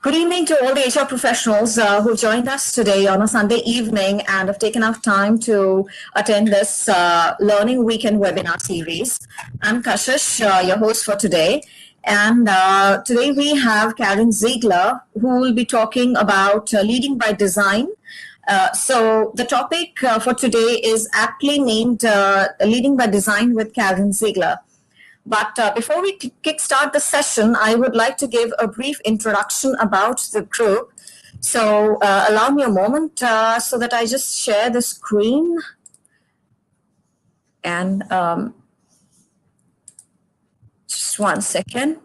Good evening to all the HR professionals who joined us today on a Sunday evening and have taken out time to attend this Learning Weekend webinar series. I'm Kashish, your host for today. And today we have Karen Ziegler, who will be talking about leading by design. So the topic for today is aptly named Leading by Design with Karen Ziegler. But before we kickstart the session, I would like to give a brief introduction about the group. So allow me a moment so that I just share the screen. And just one second.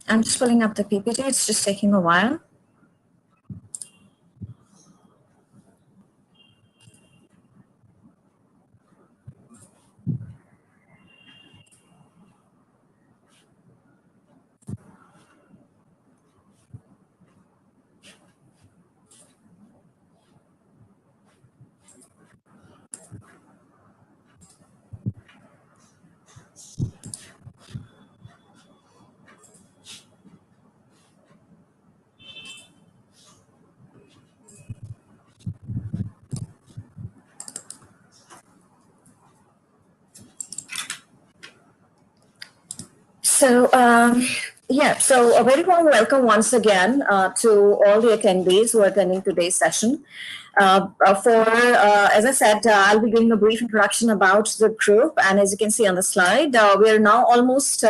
I'm just pulling up the PPT. It's just taking a while. So, so a very warm welcome once again to all the attendees who are attending today's session. As I said, I'll be giving a brief introduction about the group. And as you can see on the slide, we are now almost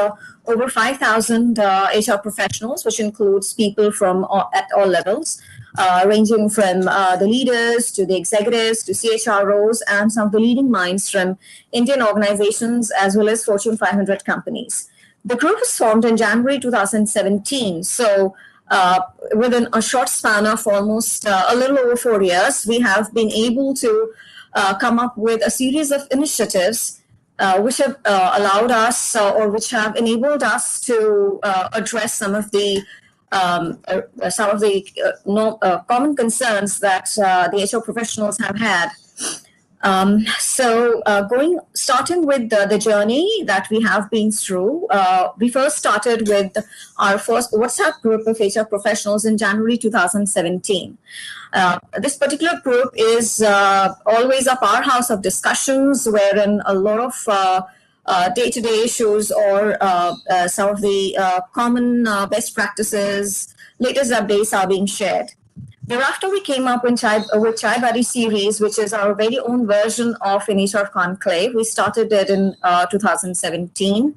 over 5,000 HR professionals, which includes people from at all levels, ranging from the leaders to the executives to CHROs and some of the leading minds from Indian organizations as well as Fortune 500 companies. The group was formed in January 2017. So within a short span of almost a little over 4 years, we have been able to come up with a series of initiatives which have allowed us or which have enabled us to address some of the common concerns that the HR professionals have had. Starting with the journey that we have been through, we first started with our first WhatsApp group of HR professionals in January 2017. This particular group is always a powerhouse of discussions wherein a lot of day-to-day issues or some of the common best practices, latest updates are being shared. Thereafter, we came up with Chai Buddy series, which is our very own version of an HR conclave. We started it in 2017.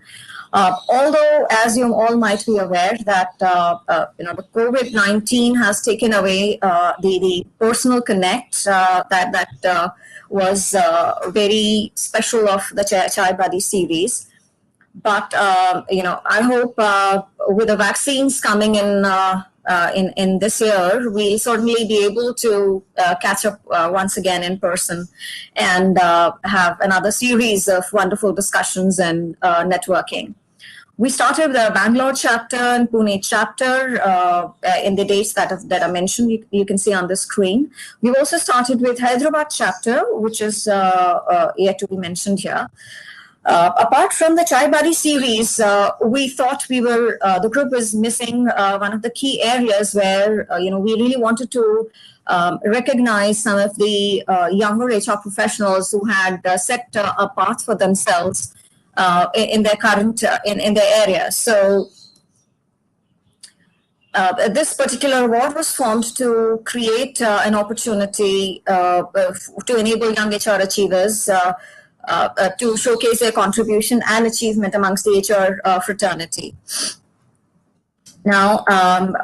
Although, as you all might be aware, that the COVID-19 has taken away the personal connect that was very special of the Chai Buddy series. But I hope with the vaccines coming in this year, we'll certainly be able to catch up once again in person and have another series of wonderful discussions and networking. We started the Bangalore chapter and Pune chapter in the dates that are mentioned. You can see on the screen. We've also started with Hyderabad chapter, which is yet to be mentioned here. Apart from the Chai Buddy series, we thought the group was missing one of the key areas where, we really wanted to recognize some of the younger HR professionals who had set a path for themselves in their current, in their area. So this particular award was formed to create an opportunity to enable young HR achievers to showcase their contribution and achievement amongst the HR fraternity. Now,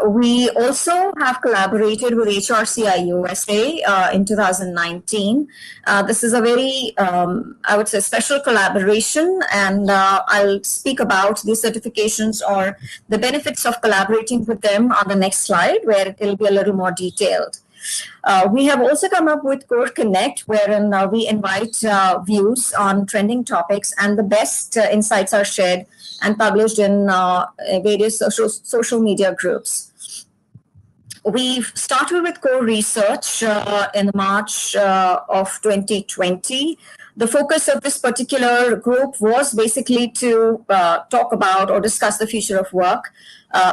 we also have collaborated with Hrci USA in 2019. This is a very, I would say, special collaboration, and I'll speak about the certifications or the benefits of collaborating with them on the next slide, where it will be a little more detailed. We have also come up with Core Connect, wherein we invite views on trending topics, and the best insights are shared and published in various social media groups. We've started with core research in March of 2020. The focus of this particular group was basically to talk about or discuss the future of work,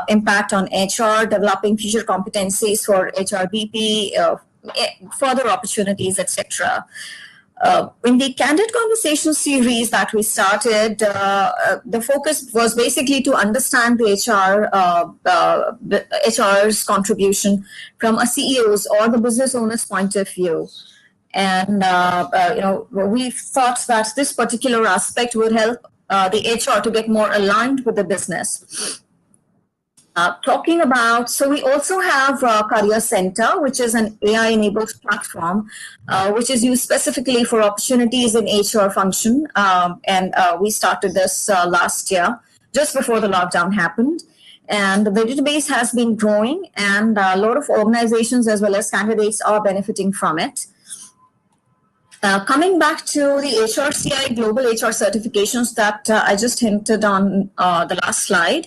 impact on HR, developing future competencies for HRBP, further opportunities, etc. In the Candid Conversation series that we started, the focus was basically to understand the HR's contribution from a CEO's or the business owner's point of view. And we thought that this particular aspect would help the HR to get more aligned with the business. So we also have Career Center, which is an AI-enabled platform, which is used specifically for opportunities in HR function. And we started this last year, just before the lockdown happened. And the database has been growing, and a lot of organizations as well as candidates are benefiting from it. Coming back to the Hrci Global HR certifications that I just hinted on the last slide.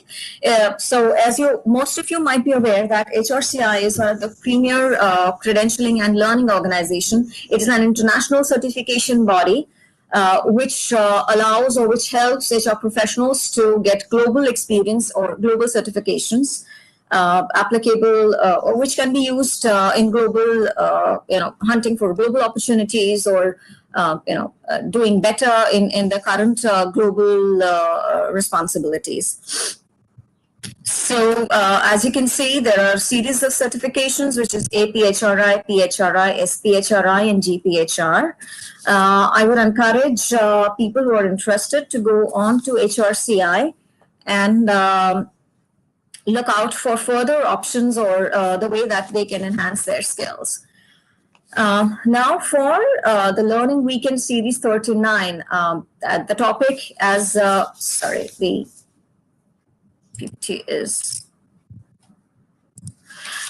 So as most of you might be aware that Hrci is one of the premier credentialing and learning organization. It is an international certification body which allows or which helps HR professionals to get global experience or global certifications. Applicable or which can be used in global, hunting for global opportunities or, doing better in the current global responsibilities. So as you can see, there are series of certifications, which is APHRI, PHRI, SPHRI, and GPHR. I would encourage people who are interested to go on to Hrci and look out for further options or the way that they can enhance their skills. Now for the Learning Weekend Series 39, the topic as, the PPT is...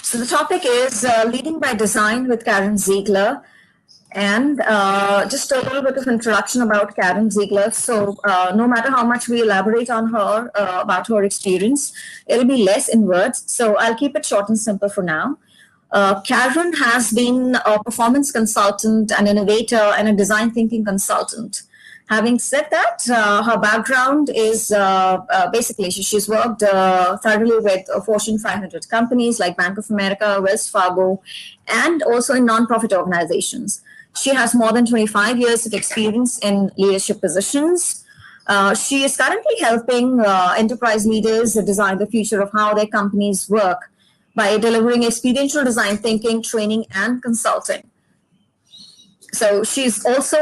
So the topic is Leading by Design with Karen Ziegler. And just a little bit of introduction about Karen Ziegler. So no matter how much we elaborate on her, about her experience, it'll be less in words. So I'll keep it short and simple for now. Karen has been a performance consultant, an innovator, and a design thinking consultant. Having said that, her background is basically she's worked thoroughly with Fortune 500 companies like Bank of America, Wells Fargo, and also in nonprofit organizations. She has more than 25 years of experience in leadership positions. She is currently helping enterprise leaders design the future of how their companies work by delivering experiential design thinking, training, and consulting. So she's also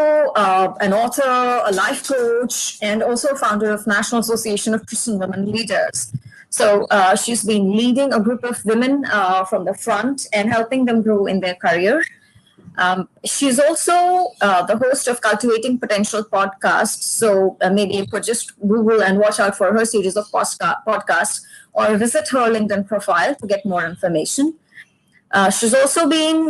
an author, a life coach, and also founder of National Association of Christian Women Leaders. So she's been leading a group of women from the front and helping them grow in their career. She's also the host of Cultivating Potential podcast. So maybe you could just Google and watch out for her series of podcasts or visit her LinkedIn profile to get more information. She's recently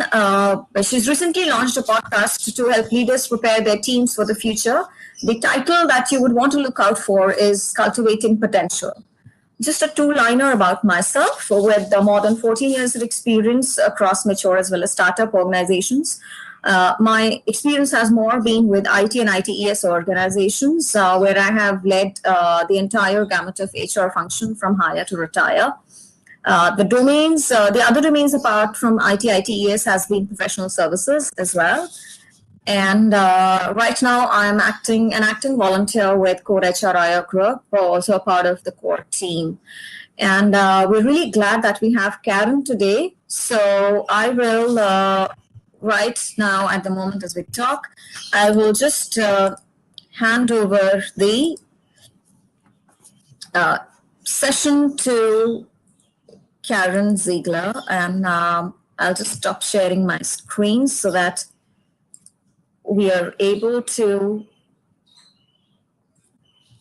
launched a podcast to help leaders prepare their teams for the future. The title that you would want to look out for is Cultivating Potential. Just a two-liner about myself. With more than 14 years of experience across mature as well as startup organizations, my experience has more been with IT and ITES organizations, where I have led the entire gamut of HR function from hire to retire. The other domains apart from IT, ITES has been professional services as well. And right now, I'm an acting volunteer with Core Hrci Group, also a part of the Core team. And we're really glad that we have Karen today. So I will, right now at the moment as we talk, I will just hand over the session to Karen Ziegler. And I'll just stop sharing my screen so that we are able to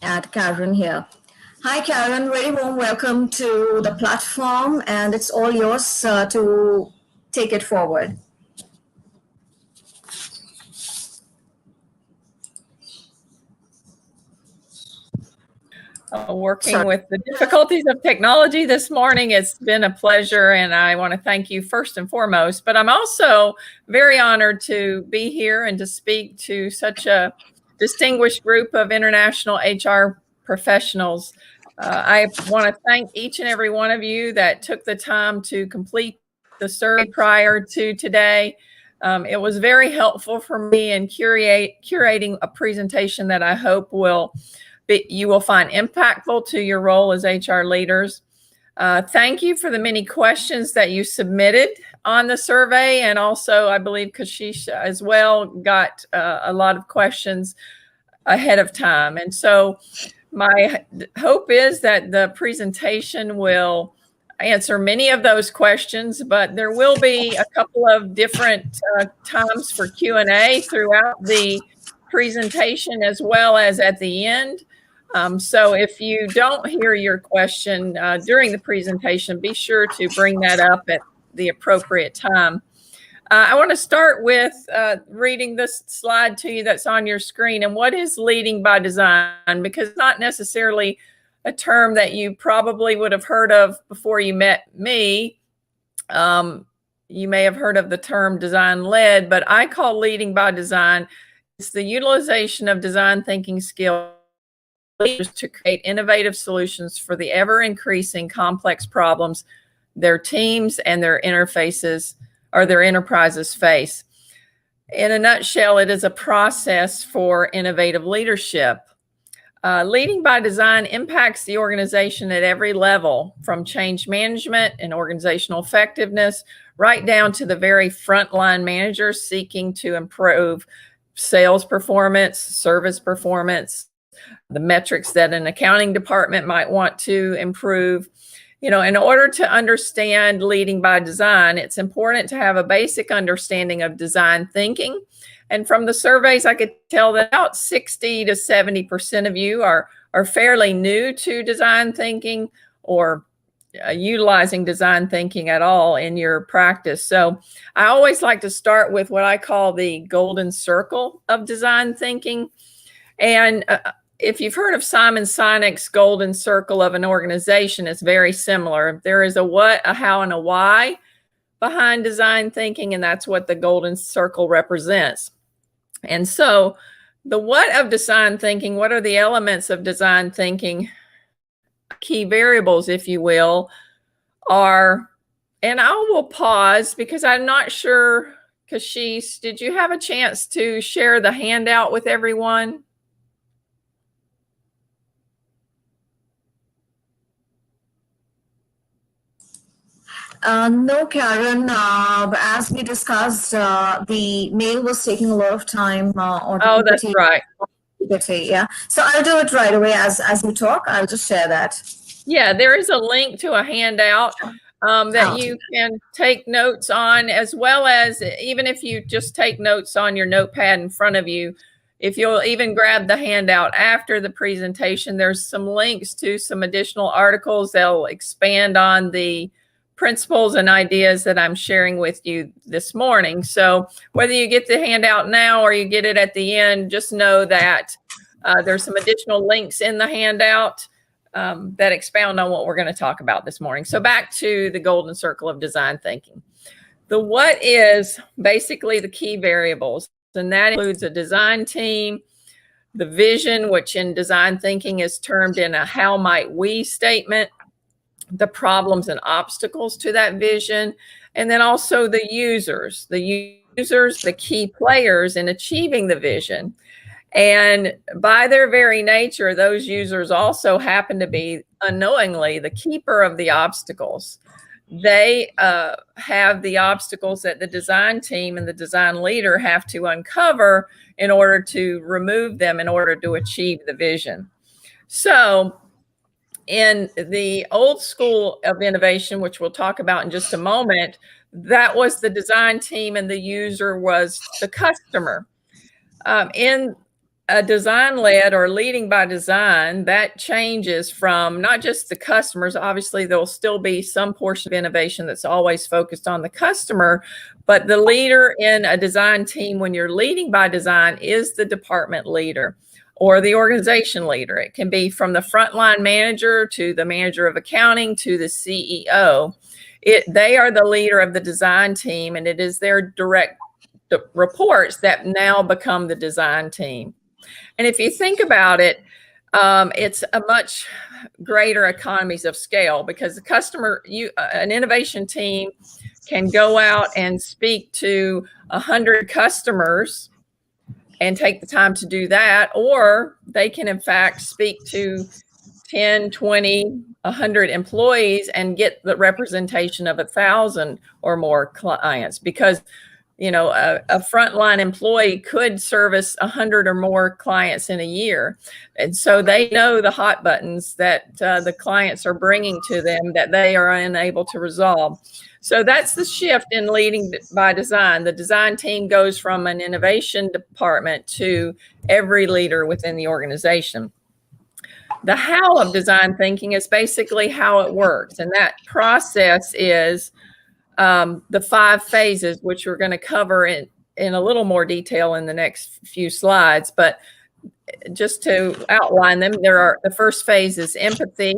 add Karen here. Hi, Karen. Very warm welcome to the platform, and it's all yours to take it forward. Working with the difficulties of technology this morning, it's been a pleasure, and I want to thank you first and foremost. But I'm also very honored to be here and to speak to such a distinguished group of international HR professionals. I want to thank each and every one of you that took the time to complete the survey prior to today. It was very helpful for me in curating a presentation that I hope you will find impactful to your role as HR leaders. Thank you for the many questions that you submitted on the survey. And also, I believe Kashish as well got a lot of questions ahead of time. And so my hope is that the presentation will answer many of those questions, but there will be a couple of different times for Q&A throughout the presentation as well as at the end. So if you don't hear your question during the presentation, be sure to bring that up at the appropriate time. I want to start with reading this slide to you that's on your screen. And what is leading by design? Because it's not necessarily a term that you probably would have heard of before you met me. You may have heard of the term design-led, but I call leading by design. It's the utilization of design thinking skills to create innovative solutions for the ever-increasing complex problems their teams and their interfaces or their enterprises face. In a nutshell, it is a process for innovative leadership. Leading by design impacts the organization at every level, from change management and organizational effectiveness, right down to the very frontline managers seeking to improve sales performance, service performance, the metrics that an accounting department might want to improve. You know, in order to understand leading by design, it's important to have a basic understanding of design thinking. And from the surveys, I could tell that about 60 to 70% of you are fairly new to design thinking or utilizing design thinking at all in your practice. So I always like to start with what I call the golden circle of design thinking. And if you've heard of Simon Sinek's golden circle of an organization, it's very similar. There is a what, a how, and a why behind design thinking, and that's what the golden circle represents. And so the what of design thinking, what are the elements of design thinking? Key variables, if you will, are, and I will pause because I'm not sure, Kashish, did you have a chance to share the handout with everyone? No, Karen. As we discussed, the mail was taking a lot of time. Oh, that's right. Yeah. So I'll do it right away as you talk. I'll just share that. Yeah, there is a link to a handout that you can take notes on, as well as even if you just take notes on your notepad in front of you, if you'll even grab the handout after the presentation, there's some links to some additional articles that'll expand on the principles and ideas that I'm sharing with you this morning. So whether you get the handout now or you get it at the end, just know that there's some additional links in the handout that expound on what we're going to talk about this morning. So back to the golden circle of design thinking. The what is basically the key variables, and that includes a design team, the vision, which in design thinking is termed in a how might we statement, the problems and obstacles to that vision, and then also the users, the key players in achieving the vision. And by their very nature, those users also happen to be unknowingly the keeper of the obstacles. They have the obstacles that the design team and the design leader have to uncover in order to remove them in order to achieve the vision. So in the old school of innovation, which we'll talk about in just a moment, that was the design team and the user was the customer. In a design-led or leading by design, that changes from not just the customers. Obviously, there'll still be some portion of innovation that's always focused on the customer, but the leader in a design team, when you're leading by design, is the department leader or the organization leader. It can be from the frontline manager to the manager of accounting to the CEO. They are the leader of the design team, and it is their direct reports that now become the design team. And if you think about it, it's a much greater economies of scale, because the customer, an innovation team can go out and speak to 100 customers and take the time to do that, or they can in fact speak to 10, 20, 100 employees and get the representation of 1,000 or more clients, because a frontline employee could service 100 or more clients in a year. And so they know the hot buttons that the clients are bringing to them that they are unable to resolve. So that's the shift in leading by design. The design team goes from an innovation department to every leader within the organization. The how of design thinking is basically how it works. And that process is the 5 phases, which we're going to cover in a little more detail in the next few slides. But just to outline them, the first phase is empathy.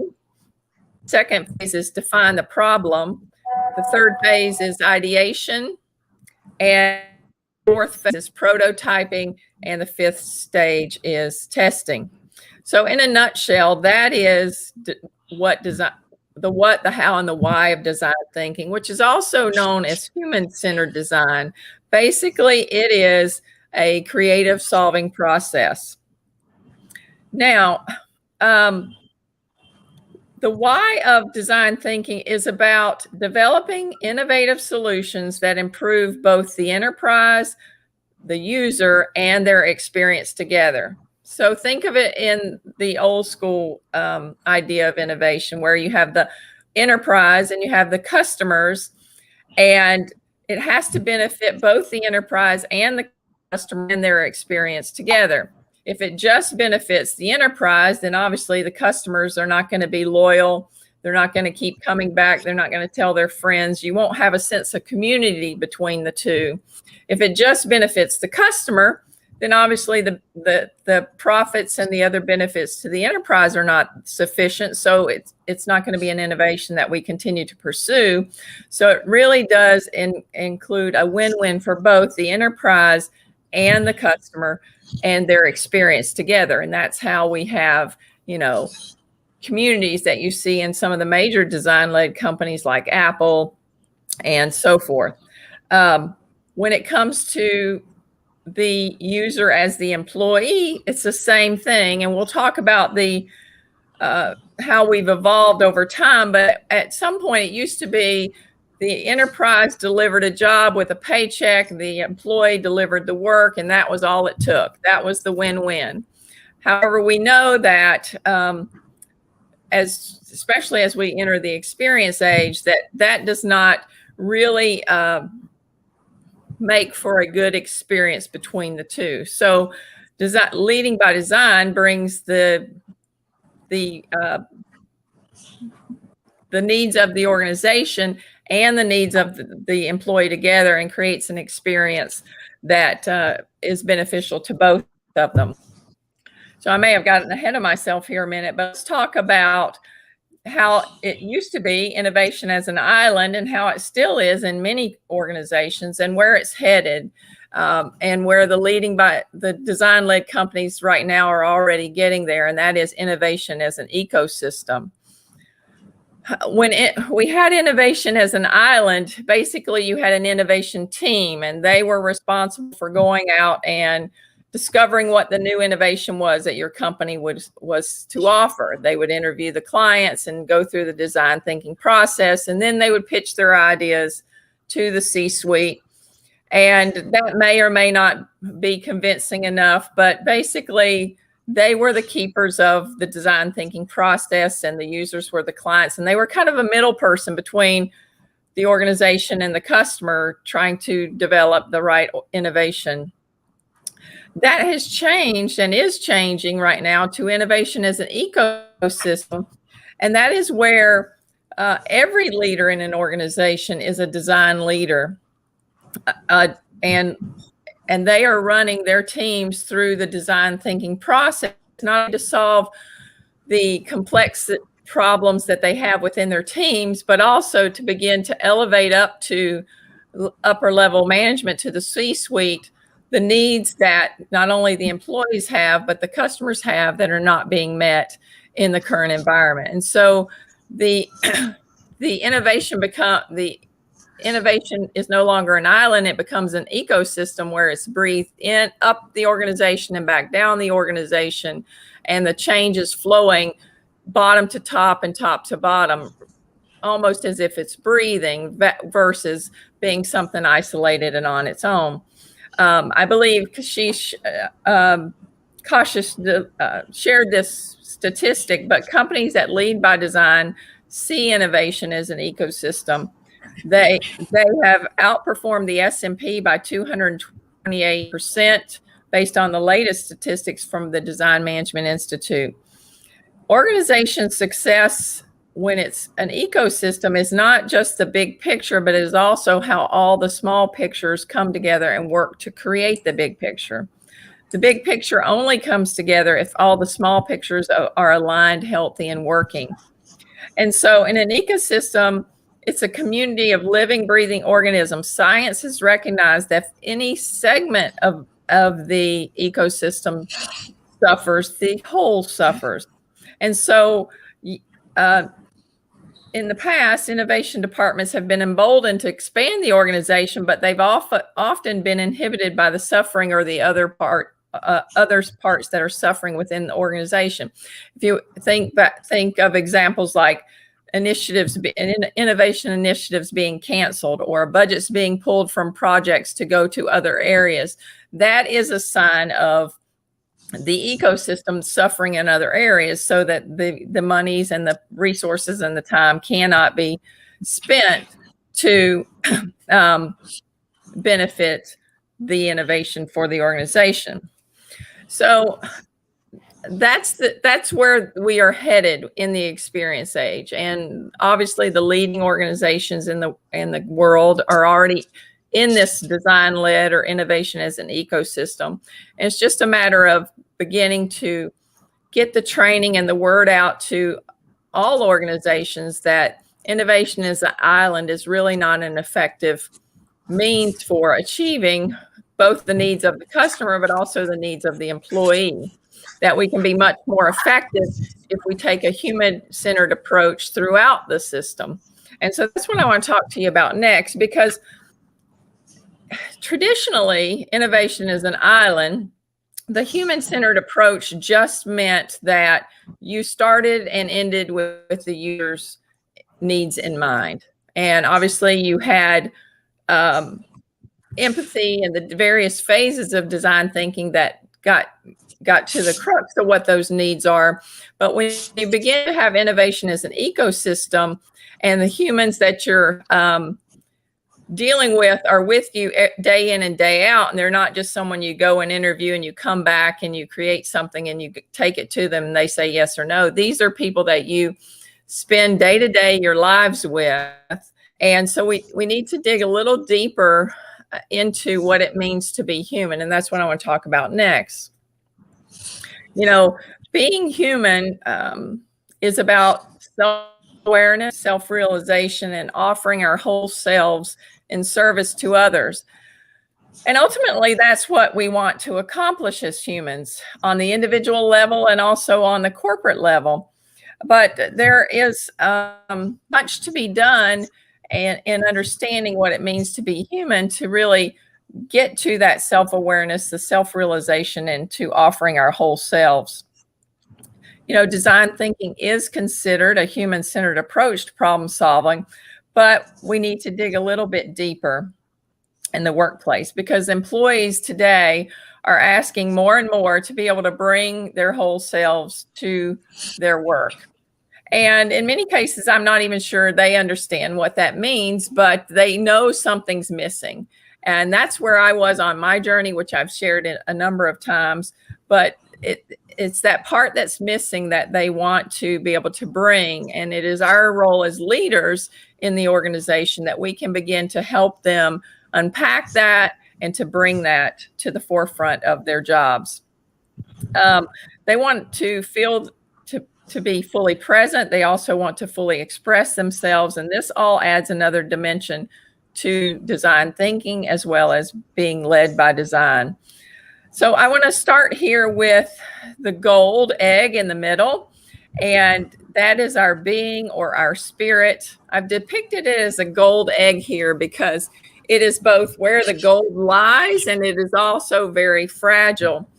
Second phase is define the problem. The third phase is ideation. And the fourth phase is prototyping. And the fifth stage is testing. So in a nutshell, that is what design, the what, the how, and the why of design thinking, which is also known as human-centered design. Basically, it is a creative solving process. Now, the why of design thinking is about developing innovative solutions that improve both the enterprise, the user, and their experience together. So think of it in the old school idea of innovation, where you have the enterprise and you have the customers, and it has to benefit both the enterprise and the customer and their experience together. If it just benefits the enterprise, then obviously the customers are not going to be loyal. They're not going to keep coming back. They're not going to tell their friends. You won't have a sense of community between the two. If it just benefits the customer, then obviously the profits and the other benefits to the enterprise are not sufficient. So it's not going to be an innovation that we continue to pursue. So it really does include a win-win for both the enterprise and the customer and their experience together. And that's how we have, communities that you see in some of the major design-led companies like Apple and so forth. When it comes to the user as the employee, it's the same thing. And we'll talk about how we've evolved over time. But at some point, it used to be the enterprise delivered a job with a paycheck, the employee delivered the work, and that was all it took. That was the win-win. However, we know that especially as we enter the experience age, that does not really make for a good experience between the two. So leading by design brings the needs of the organization and the needs of the employee together, and creates an experience that is beneficial to both of them. So I may have gotten ahead of myself here a minute, but let's talk about how it used to be innovation as an island and how it still is in many organizations, and where it's headed, and where the design-led companies right now are already getting there, and that is innovation as an ecosystem. When we had innovation as an island, basically you had an innovation team, and they were responsible for going out and discovering what the new innovation was that your company was to offer. They would interview the clients and go through the design thinking process, and then they would pitch their ideas to the C-suite. And that may or may not be convincing enough, but basically they were the keepers of the design thinking process, and the users were the clients. And they were kind of a middle person between the organization and the customer, trying to develop the right innovation. That has changed and is changing right now to innovation as an ecosystem. And that is where every leader in an organization is a design leader. And they are running their teams through the design thinking process, not only to solve the complex problems that they have within their teams, but also to begin to elevate up to upper level management, to the C-suite, the needs that not only the employees have, but the customers have that are not being met in the current environment. And so the innovation is no longer an island. It becomes an ecosystem where it's breathed in up the organization and back down the organization, and the change is flowing bottom to top and top to bottom, almost as if it's breathing versus being something isolated and on its own. I believe Kashish shared this statistic, but companies that lead by design see innovation as an ecosystem. They have outperformed the S&P by 228% based on the latest statistics from the Design Management Institute. Organization success, when it's an ecosystem, is not just the big picture, but it is also how all the small pictures come together and work to create the big picture. The big picture only comes together if all the small pictures are aligned, healthy, and working. And so in an ecosystem, it's a community of living, breathing organisms. Science has recognized that if any segment of the ecosystem suffers, the whole suffers. And so in the past, innovation departments have been emboldened to expand the organization, but they've often been inhibited by the suffering or the other parts that are suffering within the organization. If you think of examples like innovation initiatives being canceled, or budgets being pulled from projects to go to other areas, that is a sign of the ecosystem suffering in other areas, so that the monies and the resources and the time cannot be spent to benefit the innovation for the organization. So that's where we are headed in the experience age. And obviously the leading organizations in the world are already in this design-led or innovation as an ecosystem. And it's just a matter of beginning to get the training and the word out to all organizations that innovation as an island is really not an effective means for achieving both the needs of the customer, but also the needs of the employee. That we can be much more effective if we take a human-centered approach throughout the system. And so that's what I want to talk to you about next, because traditionally, innovation is an island. The human-centered approach just meant that you started and ended with the user's needs in mind. And obviously you had empathy and the various phases of design thinking that got to the crux of what those needs are. But when you begin to have innovation as an ecosystem, and the humans that you're dealing with are with you day in and day out, and they're not just someone you go and interview and you come back and you create something and you take it to them and they say yes or no. These are people that you spend day to day your lives with. And so we need to dig a little deeper into what it means to be human. And that's what I want to talk about next. You know, being human is about self-awareness, self-realization, and offering our whole selves in service to others. And ultimately, that's what we want to accomplish as humans on the individual level and also on the corporate level. But there is much to be done in understanding what it means to be human, to really get to that self-awareness, the self-realization, and to offering our whole selves. You know, design thinking is considered a human-centered approach to problem solving, but we need to dig a little bit deeper in the workplace, because employees today are asking more and more to be able to bring their whole selves to their work. And in many cases, I'm not even sure they understand what that means, but they know something's missing. And that's where I was on my journey, which I've shared it a number of times. But it's that part that's missing that they want to be able to bring. And it is our role as leaders in the organization that we can begin to help them unpack that and to bring that to the forefront of their jobs. They want to feel to be fully present. They also want to fully express themselves. And this all adds another dimension to design thinking as well as being led by design. So I want to start here with the gold egg in the middle. And that is our being or our spirit. I've depicted it as a gold egg here because it is both where the gold lies and it is also very fragile.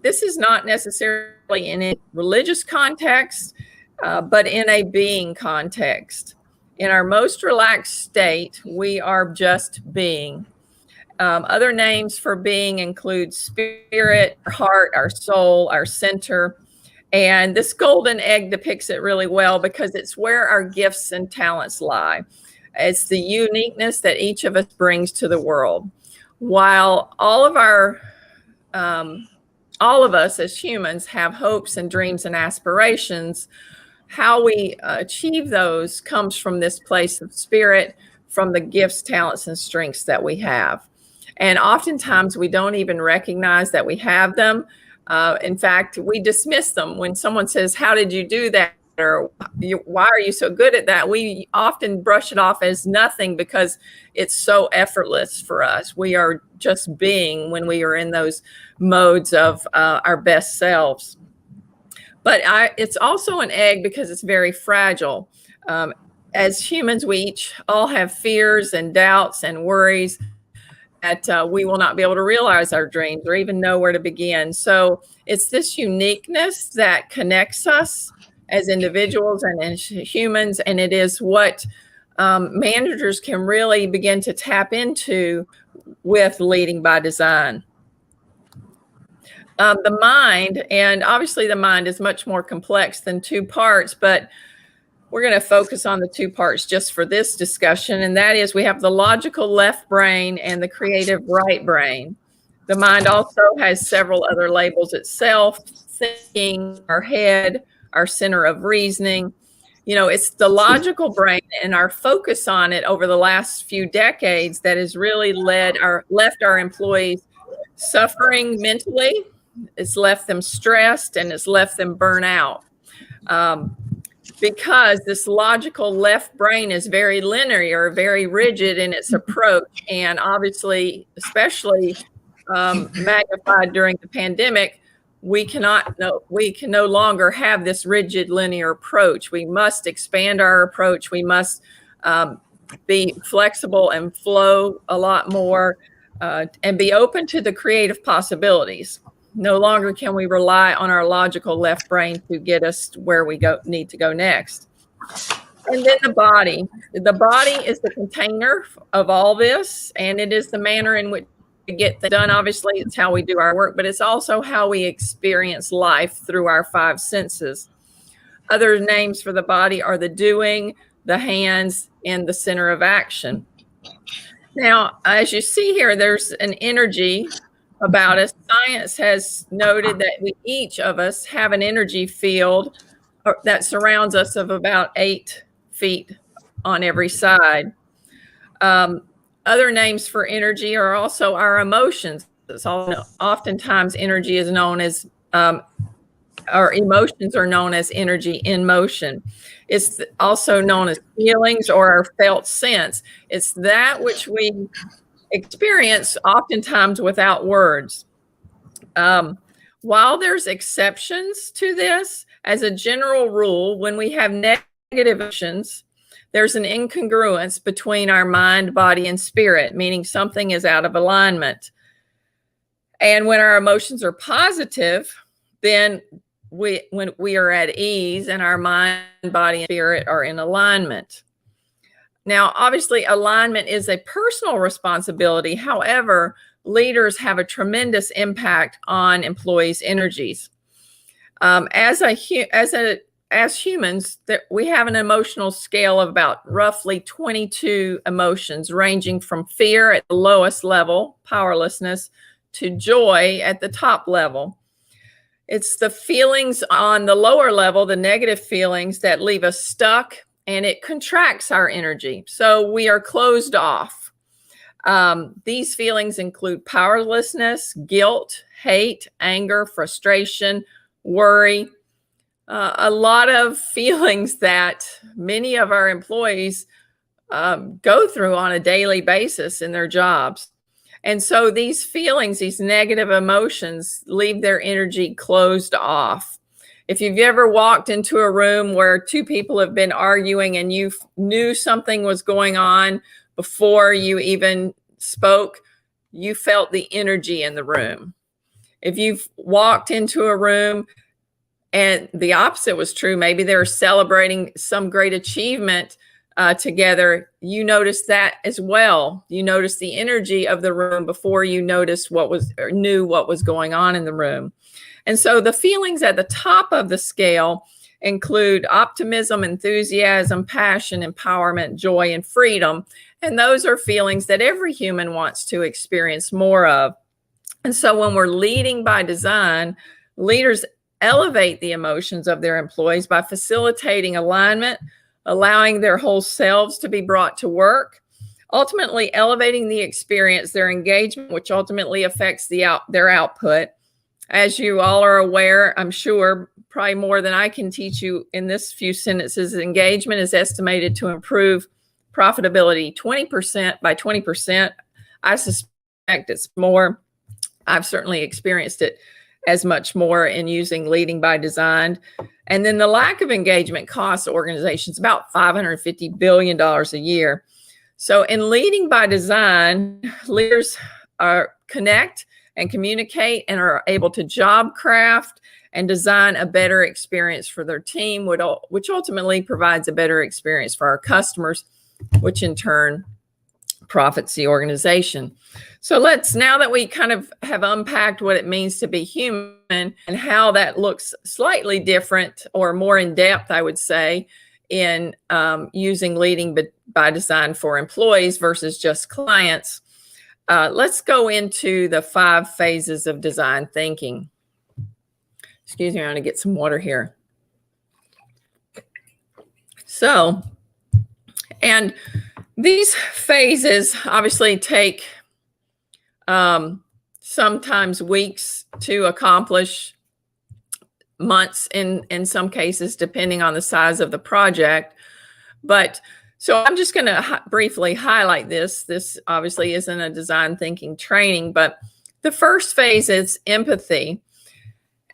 This is not necessarily in a religious context, but in a being context. In our most relaxed state, we are just being. Other names for being include spirit, our heart, our soul, our center. And this golden egg depicts it really well because it's where our gifts and talents lie. It's the uniqueness that each of us brings to the world. While all of us as humans have hopes and dreams and aspirations, how we achieve those comes from this place of spirit, from the gifts, talents, and strengths that we have. And oftentimes we don't even recognize that we have them. In fact, we dismiss them. When someone says, "How did you do that?" or "Why are you so good at that?" we often brush it off as nothing because it's so effortless for us. We are just being when we are in those modes of our best selves. But it's also an egg because it's very fragile. As humans, we each all have fears and doubts and worries that we will not be able to realize our dreams or even know where to begin. So it's this uniqueness that connects us as individuals and as humans, and it is what managers can really begin to tap into with leading by design. The mind, and obviously the mind is much more complex than two parts, but we're going to focus on the two parts just for this discussion, and that is we have the logical left brain and the creative right brain. The mind also has several other labels itself: thinking, our head, our center of reasoning. It's the logical brain and our focus on it over the last few decades that has really left our employees suffering mentally. It's left them stressed and it's left them burnt out. Because this logical left brain is very linear, very rigid in its approach, and obviously, especially magnified during the pandemic, we can no longer have this rigid linear approach. We must expand our approach. We must be flexible and flow a lot more and be open to the creative possibilities. No longer can we rely on our logical left brain to get us where we need to go next. And then the body. The body is the container of all this, and it is the manner in which we get things done. Obviously, it's how we do our work, but it's also how we experience life through our five senses. Other names for the body are the doing, the hands, and the center of action. Now, as you see here, there's an energy about us. Science has noted that each of us have an energy field that surrounds us of about 8 feet on every side. Other names for energy are also our emotions. Oftentimes energy is known as, our emotions are known as energy in motion. It's also known as feelings or our felt sense. It's that which we experience oftentimes without words. While there's exceptions to this, as a general rule, when we have negative emotions, there's an incongruence between our mind, body, and spirit, meaning something is out of alignment. And when our emotions are positive, then when we are at ease and our mind, body, and spirit are in alignment. Now, obviously, alignment is a personal responsibility. However, leaders have a tremendous impact on employees' energies. As as humans, that we have an emotional scale of about roughly 22 emotions, ranging from fear at the lowest level, powerlessness, to joy at the top level. It's the feelings on the lower level, the negative feelings, that leave us stuck, and it contracts our energy. So we are closed off. These feelings include powerlessness, guilt, hate, anger, frustration, worry, a lot of feelings that many of our employees go through on a daily basis in their jobs. And so these feelings, these negative emotions, leave their energy closed off. If you've ever walked into a room where two people have been arguing and you knew something was going on before you even spoke, you felt the energy in the room. If you've walked into a room and the opposite was true, maybe they were celebrating some great achievement together, you noticed that as well. You noticed the energy of the room before you noticed what was or knew what was going on in the room. And so the feelings at the top of the scale include optimism, enthusiasm, passion, empowerment, joy, and freedom. And those are feelings that every human wants to experience more of. And so when we're leading by design, leaders elevate the emotions of their employees by facilitating alignment, allowing their whole selves to be brought to work, ultimately elevating the experience, their engagement, which ultimately affects their output. As you all are aware, I'm sure, probably more than I can teach you in this few sentences, engagement is estimated to improve profitability 20% by 20%. I suspect it's more. I've certainly experienced it as much more in using leading by design. And then the lack of engagement costs organizations about $550 billion a year. So in leading by design, leaders connect and communicate and are able to job craft and design a better experience for their team, which ultimately provides a better experience for our customers, which in turn profits the organization. So now that we kind of have unpacked what it means to be human and how that looks slightly different or more in depth, I would say, in using leading by design for employees versus just clients, let's go into the 5 phases of design thinking. Excuse me, I'm going to get some water here. So, and these phases obviously take sometimes weeks to accomplish, months in some cases, depending on the size of the project. But so I'm just going to briefly highlight this. This obviously isn't a design thinking training, but the first phase is empathy.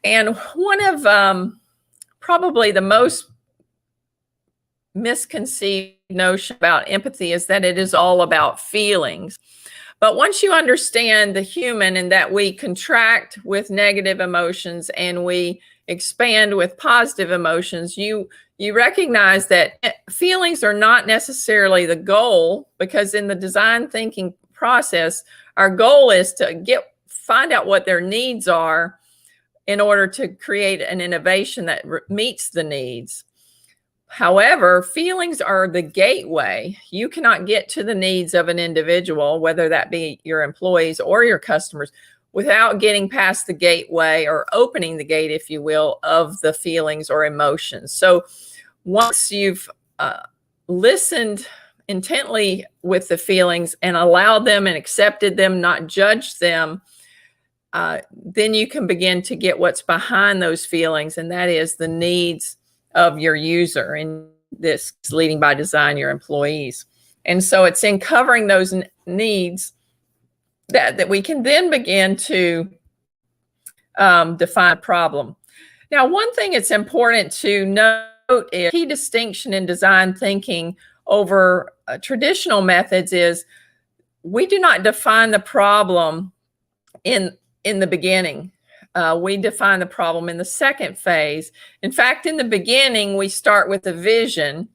And one of probably the most misconceived notion about empathy is that it is all about feelings. But once you understand the human and that we contract with negative emotions and we expand with positive emotions, you recognize that feelings are not necessarily the goal, because in the design thinking process, our goal is to find out what their needs are in order to create an innovation that meets the needs. However, feelings are the gateway. You cannot get to the needs of an individual, whether that be your employees or your customers, without getting past the gateway or opening the gate, if you will, of the feelings or emotions. So once you've listened intently with the feelings and allowed them and accepted them, not judged them, then you can begin to get what's behind those feelings, and that is the needs of your user, in this leading by design, your employees. And so it's in covering those needs that we can then begin to define a problem. Now, one thing it's important to note is key distinction in design thinking over traditional methods is we do not define the problem in the beginning. We define the problem in the second phase. In fact, in the beginning, we start with a vision.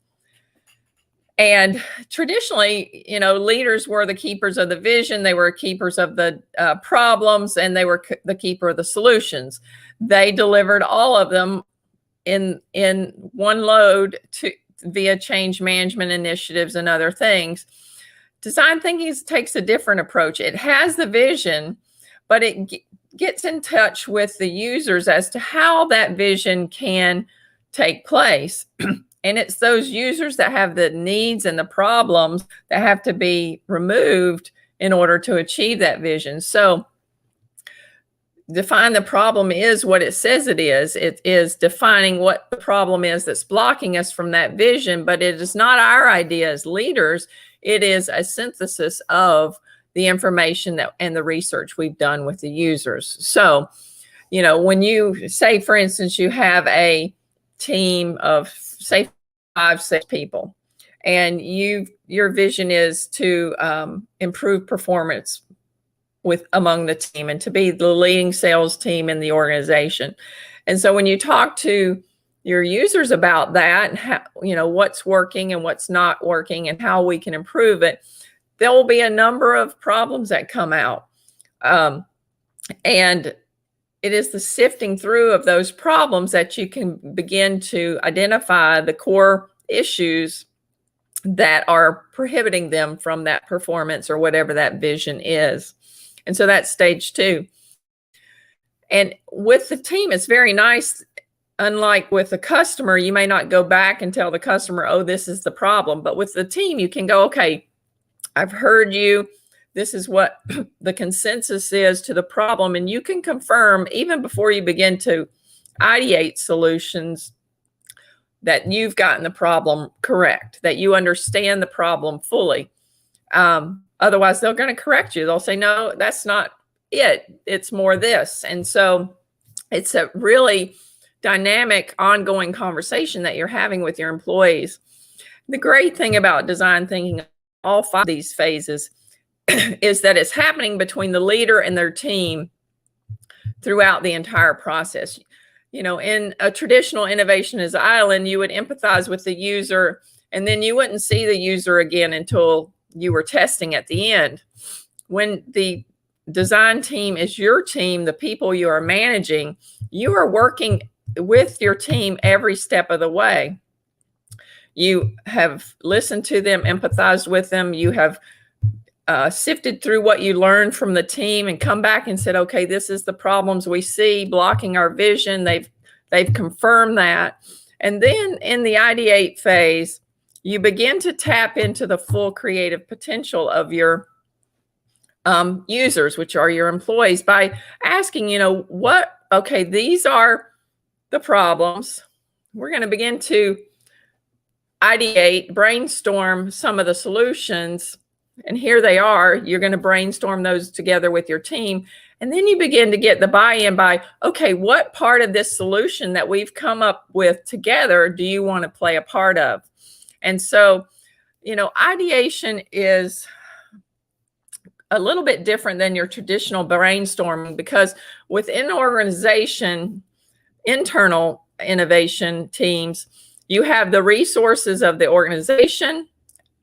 And traditionally, leaders were the keepers of the vision. They were keepers of the problems, and they were the keeper of the solutions. They delivered all of them in one load to via change management initiatives and other things. Design thinking takes a different approach. It has the vision, but it gets in touch with the users as to how that vision can take place. And it's those users that have the needs and the problems that have to be removed in order to achieve that vision. So define the problem is what it says it is. It is defining what the problem is that's blocking us from that vision, but it is not our idea as leaders. It is a synthesis of the information that and the research we've done with the users. So, you know, when you say, for instance, you have a team of, say, 5 6 people, and your vision is to improve performance among the team and to be the leading sales team in the organization. And so when you talk to your users about that and how, you know, what's working and what's not working and how we can improve it, there will be a number of problems that come out. And it is the sifting through of those problems that you can begin to identify the core issues that are prohibiting them from that performance or whatever that vision is. And so that's stage 2. And with the team, it's very nice. Unlike with the customer, you may not go back and tell the customer, oh, this is the problem. But with the team, you can go, okay, I've heard you. This is what the consensus is to the problem. And you can confirm, even before you begin to ideate solutions, that you've gotten the problem correct, that you understand the problem fully. Otherwise, they're going to correct you. They'll say, no, that's not it. It's more this. And so it's a really dynamic, ongoing conversation that you're having with your employees. The great thing about design thinking, all 5 of these phases, is that it's happening between the leader and their team throughout the entire process. You know, in a traditional innovation as island, you would empathize with the user, and then you wouldn't see the user again until you were testing at the end. When the design team is your team, the people you are managing, you are working with your team every step of the way. You have listened to them, empathized with them. You have sifted through what you learned from the team and come back and said, okay, this is the problems we see blocking our vision. They've confirmed that. And then in the ideate phase, you begin to tap into the full creative potential of your users, which are your employees, by asking, you know, okay, these are the problems. We're going to begin to ideate, brainstorm some of the solutions. And here they are. You're going to brainstorm those together with your team. And then you begin to get the buy-in by, okay, what part of this solution that we've come up with together do you want to play a part of? And so, you know, ideation is a little bit different than your traditional brainstorming, because within an organization, internal innovation teams, you have the resources of the organization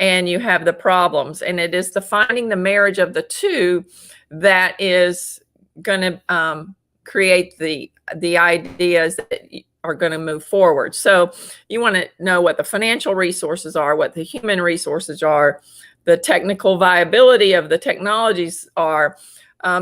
and you have the problems. And it is the finding the marriage of the two that is going to create the ideas that are going to move forward. So you want to know what the financial resources are, what the human resources are, the technical viability of the technologies are,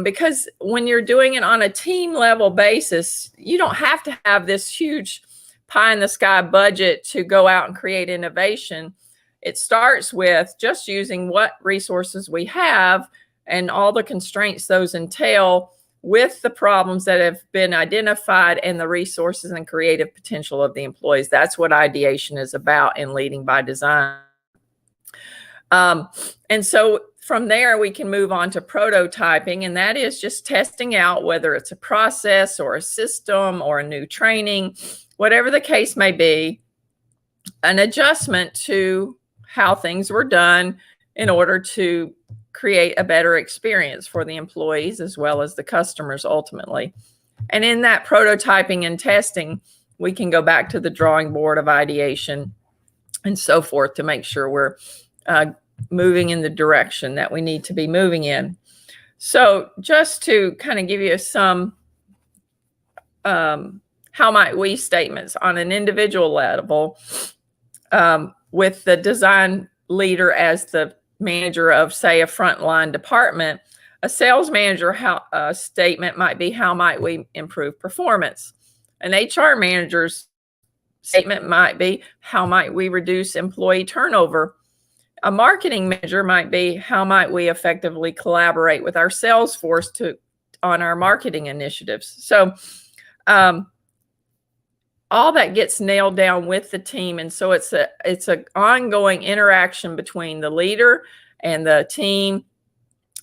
because when you're doing it on a team level basis, you don't have to have this huge pie in the sky budget to go out and create innovation. It starts with just using what resources we have and all the constraints those entail with the problems that have been identified and the resources and creative potential of the employees. That's what ideation is about in leading by design. And so from there, we can move on to prototyping, and that is just testing out whether it's a process or a system or a new training, whatever the case may be, an adjustment to how things were done in order to create a better experience for the employees as well as the customers ultimately. And in that prototyping and testing, we can go back to the drawing board of ideation and so forth to make sure we're moving in the direction that we need to be moving in. So just to kind of give you some how might we statements on an individual level, with the design leader as the manager of, say, a frontline department. A sales manager statement might be, how might we improve performance? An HR manager's statement might be, how might we reduce employee turnover? A marketing manager might be, how might we effectively collaborate with our sales force on our marketing initiatives? So all that gets nailed down with the team. And so it's an ongoing interaction between the leader and the team,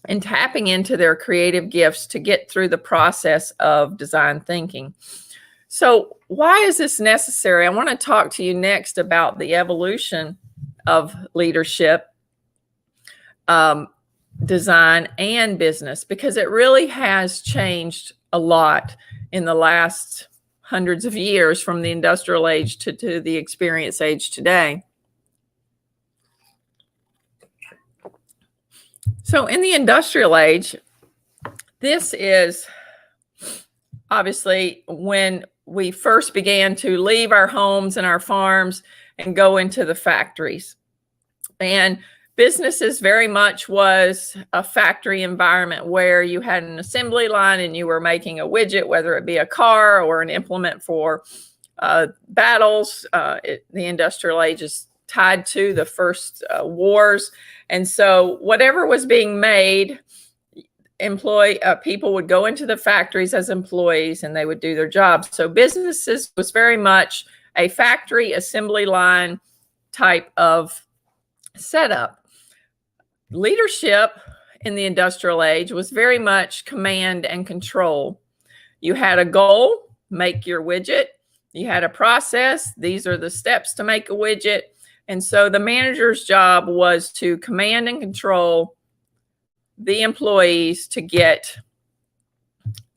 and tapping into their creative gifts to get through the process of design thinking. So why is this necessary? I want to talk to you next about the evolution of leadership, design, and business, because it really has changed a lot in the last hundreds of years, from the industrial age to the experience age today. So in the industrial age, this is obviously when we first began to leave our homes and our farms and go into the factories. And businesses very much was a factory environment where you had an assembly line and you were making a widget, whether it be a car or an implement for battles. The industrial age is tied to the first wars. And so whatever was being made, people would go into the factories as employees and they would do their jobs. So businesses was very much a factory assembly line type of setup. Leadership in the industrial age was very much command and control. You had a goal, make your widget. You had a process. These are the steps to make a widget. And so the manager's job was to command and control the employees to get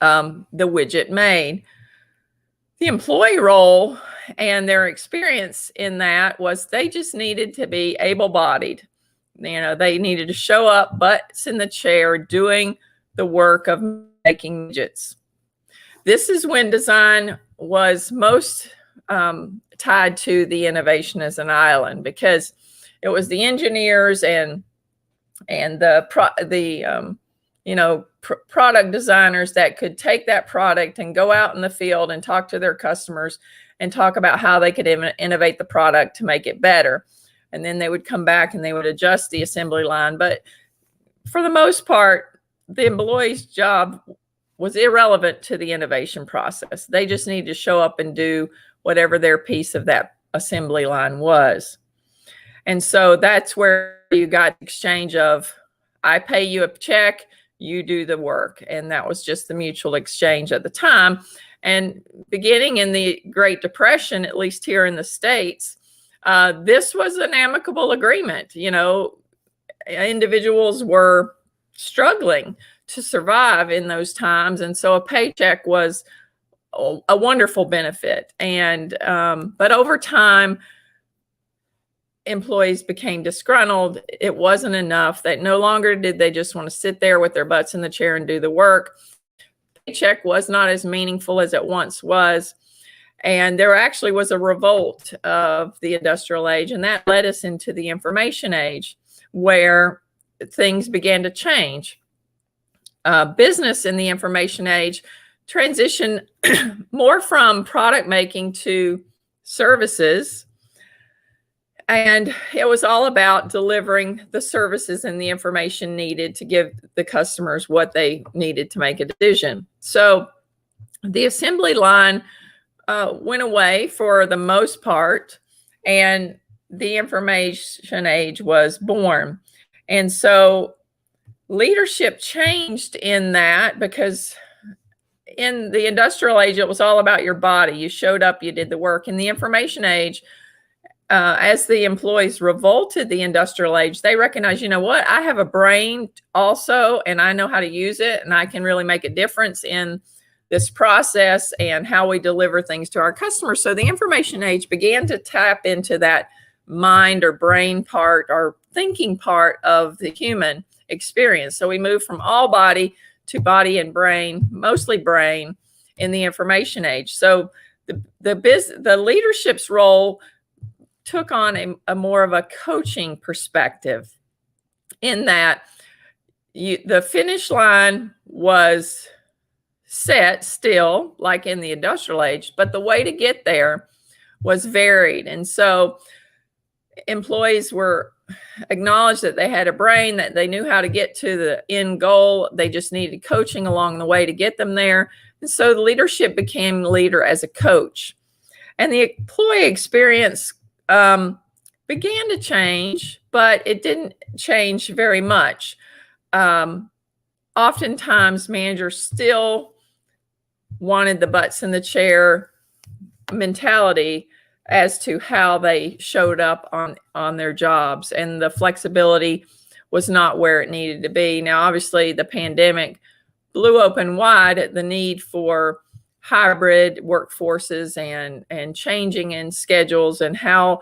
the widget made. The employee role and their experience in that was they just needed to be able-bodied. They needed to show up, butts in the chair, doing the work of making widgets. This is when design was most tied to the innovation as an island, because it was the engineers and the product designers that could take that product and go out in the field and talk to their customers and talk about how they could innovate the product to make it better. And then they would come back and they would adjust the assembly line. But for the most part, the employee's job was irrelevant to the innovation process. They just needed to show up and do whatever their piece of that assembly line was. And so that's where you got the exchange of, I pay you a check, you do the work. And that was just the mutual exchange at the time. And beginning in the Great Depression, at least here in the States, this was an amicable agreement. Individuals were struggling to survive in those times. And so a paycheck was a wonderful benefit. And but over time, employees became disgruntled. It wasn't enough. That no longer did they just want to sit there with their butts in the chair and do the work. Paycheck was not as meaningful as it once was. And there actually was a revolt of the industrial age, and that led us into the information age, where things began to change. Business in the information age transitioned more from product making to services. And it was all about delivering the services and the information needed to give the customers what they needed to make a decision. So the assembly line went away for the most part, and the information age was born. And so leadership changed in that, because in the industrial age, it was all about your body. You showed up, you did the work. In the information age, as the employees revolted the industrial age, they recognized, what, I have a brain also, and I know how to use it, and I can really make a difference in this process and how we deliver things to our customers. So the information age began to tap into that mind or brain part or thinking part of the human experience. So we moved from all body to body and brain, mostly brain, in the information age. So the leadership's role took on a more of a coaching perspective, in that the finish line was set still, like in the industrial age, but the way to get there was varied. And so employees were acknowledged that they had a brain, that they knew how to get to the end goal. They just needed coaching along the way to get them there. And so the leadership became leader as a coach. And the employee experience began to change, but it didn't change very much. Oftentimes, managers still wanted the butts in the chair mentality as to how they showed up on their jobs, and the flexibility was not where it needed to be. Now, obviously, the pandemic blew open wide at the need for hybrid workforces and changing in schedules, and how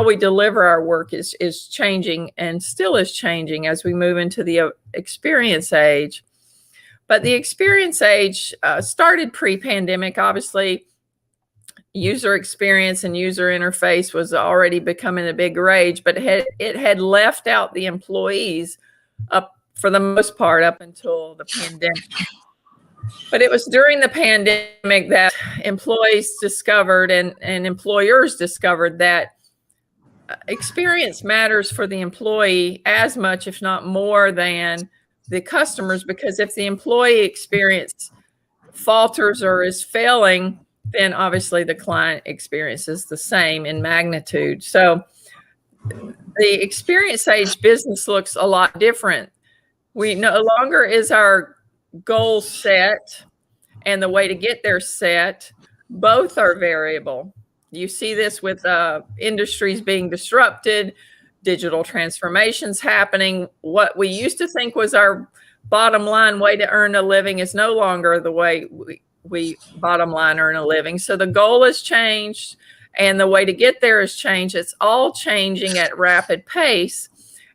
we deliver our work is changing, and still is changing as we move into the experience age. But the experience age started pre-pandemic. Obviously, user experience and user interface was already becoming a big rage, but it had left out the employees up for the most part up until the pandemic. But it was during the pandemic that employees discovered and employers discovered that experience matters for the employee as much, if not more, than the customers, because if the employee experience falters or is failing, then obviously the client experience is the same in magnitude. So the experience age business looks a lot different. We no longer is our goal set and the way to get there set. Both are variable. You see this with industries being disrupted, digital transformations happening. What we used to think was our bottom line way to earn a living is no longer the way we bottom line earn a living. So the goal has changed and the way to get there has changed. It's all changing at rapid pace.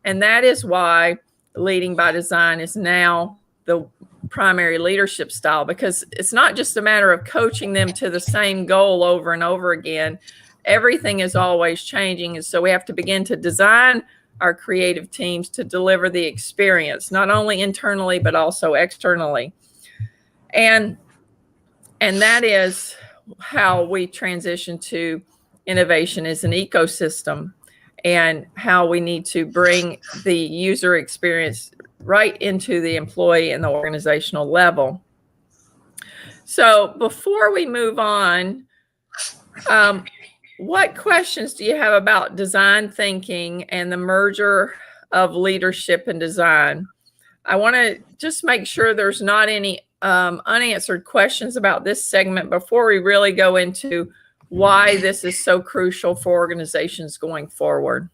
And that is why leading by design is now the primary leadership style, because it's not just a matter of coaching them to the same goal over and over again. Everything is always changing. And so we have to begin to design our creative teams to deliver the experience, not only internally, but also externally. And that is how we transition to innovation as an ecosystem, and how we need to bring the user experience right into the employee and the organizational level. So before we move on, what questions do you have about design thinking and the merger of leadership and design? I want to just make sure there's not any unanswered questions about this segment before we really go into why this is so crucial for organizations going forward.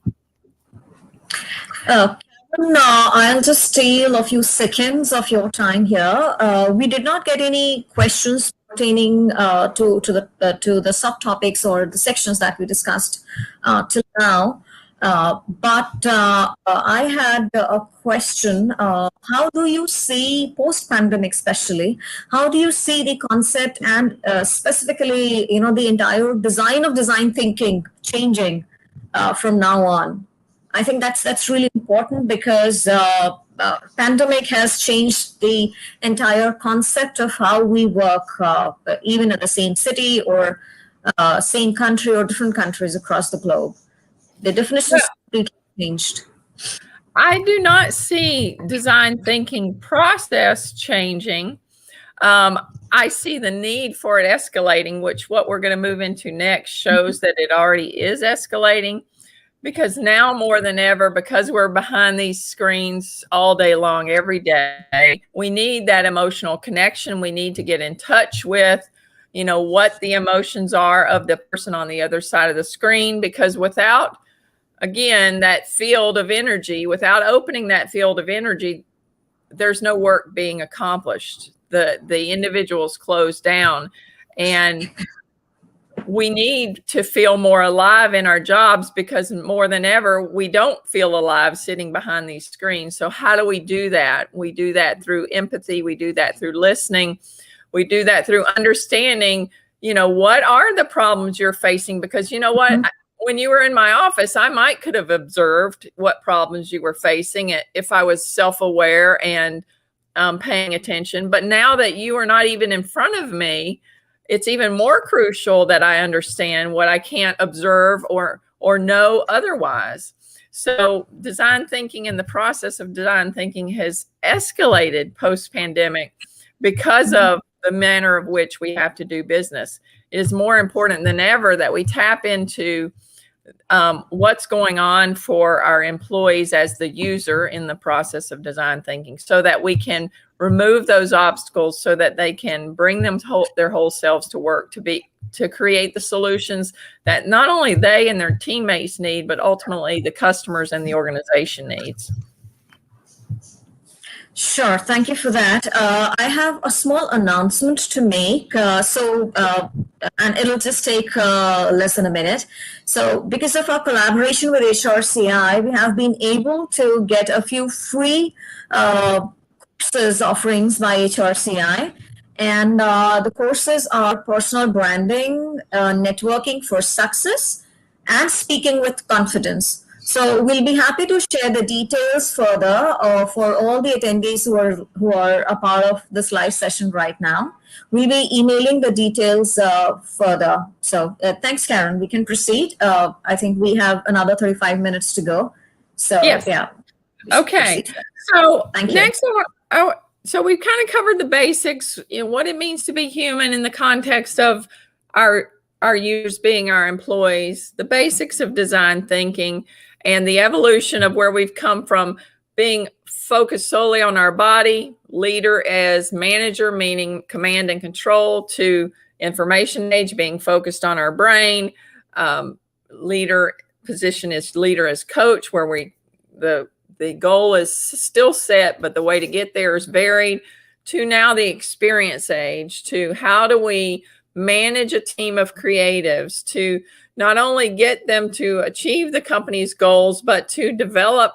I'll just steal a few seconds of your time here. We did not get any questions pertaining to the subtopics or the sections that we discussed till now. But I had a question. How do you see post-pandemic, especially? How do you see the concept and specifically, the entire design of design thinking changing from now on? I think that's really important, because pandemic has changed the entire concept of how we work, even in the same city or same country or different countries across the globe. The definition is completely changed. I do not see design thinking process changing. I see the need for it escalating, which what we're going to move into next shows that it already is escalating. Because now more than ever, because we're behind these screens all day long, every day, we need that emotional connection. We need to get in touch with, what the emotions are of the person on the other side of the screen. Because without, again, that field of energy, without opening that field of energy, there's no work being accomplished. The individuals close down, and we need to feel more alive in our jobs, because more than ever, we don't feel alive sitting behind these screens. So how do we do that? We do that through empathy. We do that through listening. We do that through understanding, what are the problems you're facing? Because you know what? Mhm. When you were in my office, I could have observed what problems you were facing if I was self-aware and paying attention. But now that you are not even in front of me, it's even more crucial that I understand what I can't observe or know otherwise. So design thinking and the process of design thinking has escalated post-pandemic because of the manner of which we have to do business. It is more important than ever that we tap into what's going on for our employees as the user in the process of design thinking, so that we can remove those obstacles so that they can bring their whole selves to work to create the solutions that not only they and their teammates need, but ultimately the customers and the organization needs. Sure, thank you for that. I have a small announcement to make. And it'll just take less than a minute. So, because of our collaboration with Hrci, we have been able to get a few free courses offerings by Hrci. And the courses are personal branding, networking for success, and speaking with confidence. So we'll be happy to share the details further for all the attendees who are a part of this live session right now. We'll be emailing the details further. So thanks, Karen. We can proceed. I think we have another 35 minutes to go. So yes. Yeah. Okay. So next, so we've kind of covered the basics, what it means to be human in the context of our users being our employees, the basics of design thinking, and the evolution of where we've come from being focused solely on our body, leader as manager, meaning command and control, to information age being focused on our brain, leader position is leader as coach, where the goal is still set, but the way to get there is varied, to now the experience age, to how do we manage a team of creatives to not only get them to achieve the company's goals, but to develop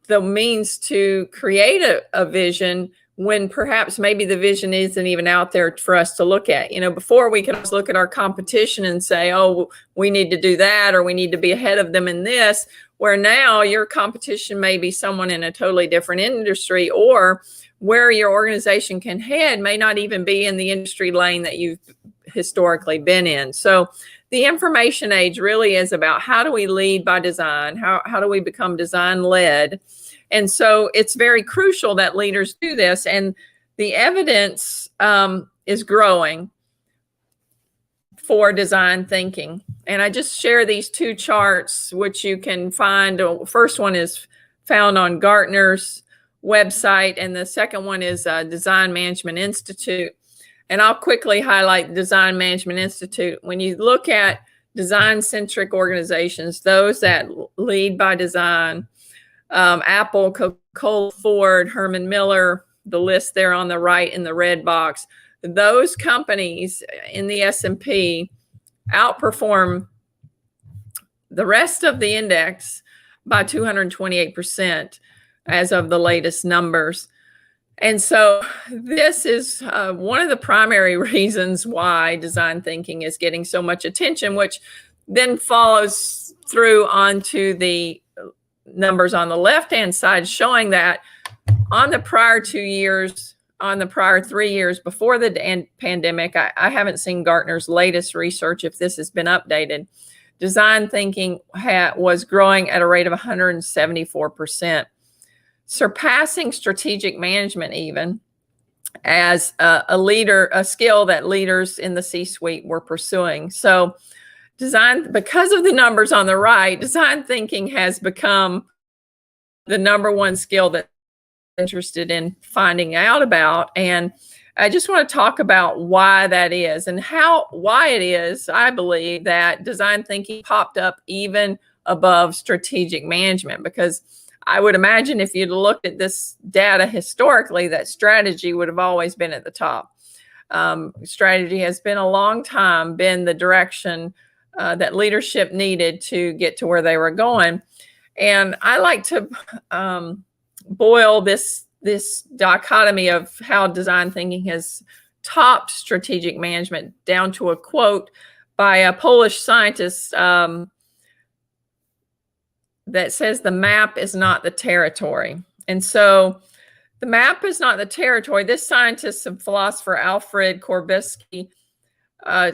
the means to create a vision when perhaps maybe the vision isn't even out there for us to look at. Before we could always look at our competition and say, oh, we need to do that, or we need to be ahead of them in this, where now your competition may be someone in a totally different industry, or where your organization can head may not even be in the industry lane that you've historically been in. So the information age really is about how do we lead by design? How do we become design led? And so it's very crucial that leaders do this. And the evidence is growing for design thinking. And I just share these two charts, which you can find. First one is found on Gartner's website, and the second one is Design Management Institute. And I'll quickly highlight Design Management Institute. When you look at design-centric organizations, those that lead by design, Apple, Coca-Cola, Ford, Herman Miller, the list there on the right in the red box, those companies in the S&P outperform the rest of the index by 228% as of the latest numbers. And so this is one of the primary reasons why design thinking is getting so much attention, which then follows through onto the numbers on the left-hand side, showing that on the prior 2 years, on the prior 3 years before the pandemic, I haven't seen Gartner's latest research if this has been updated. Design thinking was growing at a rate of 174%. Surpassing strategic management even as a skill that leaders in the C-suite were pursuing. So because of the numbers on the right, design thinking has become the number one skill that I'm interested in finding out about. And I just want to talk about why that is and why it is, I believe, that design thinking popped up even above strategic management, because I would imagine if you'd looked at this data historically, that strategy would have always been at the top. Strategy has been a long time been the direction that leadership needed to get to where they were going. And I like to boil this dichotomy of how design thinking has top strategic management, down to a quote by a Polish scientist that says the map is not the territory. And so the map is not the territory. This scientist and philosopher, Alfred Korbisky,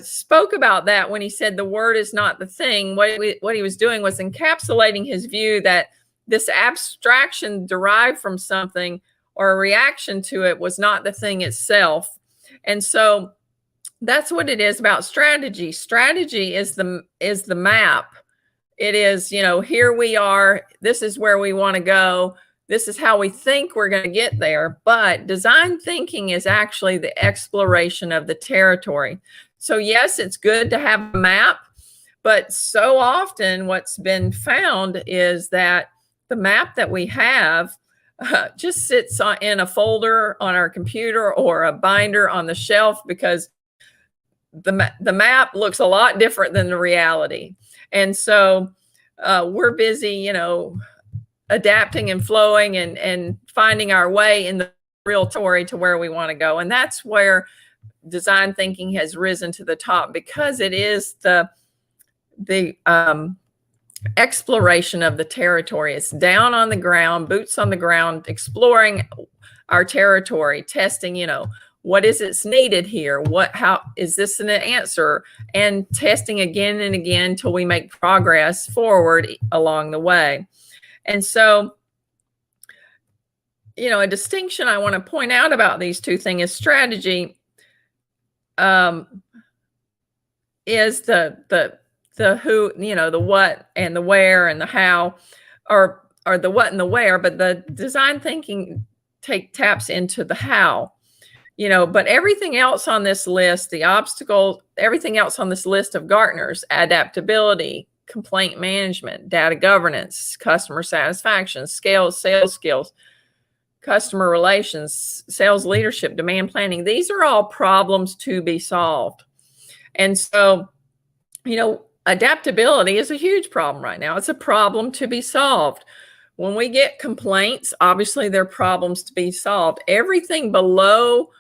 spoke about that when he said the word is not the thing. What he was doing was encapsulating his view that this abstraction derived from something or a reaction to it was not the thing itself. And so that's what it is about strategy. Strategy is the map. It is, here we are. This is where we want to go. This is how we think we're going to get there. But design thinking is actually the exploration of the territory. So yes, it's good to have a map, but so often what's been found is that the map that we have just sits in a folder on our computer or a binder on the shelf, because the map looks a lot different than the reality. And so we're busy, adapting and flowing and finding our way in the real story to where we want to go. And that's where design thinking has risen to the top, because it is the exploration of the territory. It's down on the ground, boots on the ground, exploring our territory, testing, what is it's needed here? How is this an answer? And testing again and again till we make progress forward along the way. And so, a distinction I want to point out about these two things is strategy is the who, the what and the where and the how, or the what and the where, but the design thinking taps into the how. But everything else on this list, the obstacles, everything else on this list of Gartner's, adaptability, complaint management, data governance, customer satisfaction, sales skills, customer relations, sales leadership, demand planning, these are all problems to be solved. And so, adaptability is a huge problem right now. It's a problem to be solved. When we get complaints, obviously they're problems to be solved. Everything below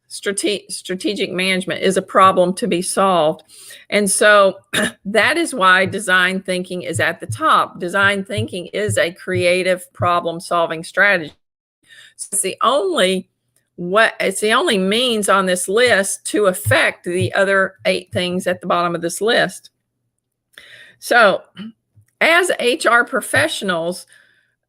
strategic management is a problem to be solved. And so that is why design thinking is at the top. Design thinking is a creative problem-solving strategy. So it's the only means on this list to affect the other 8 things at the bottom of this list. So as HR professionals,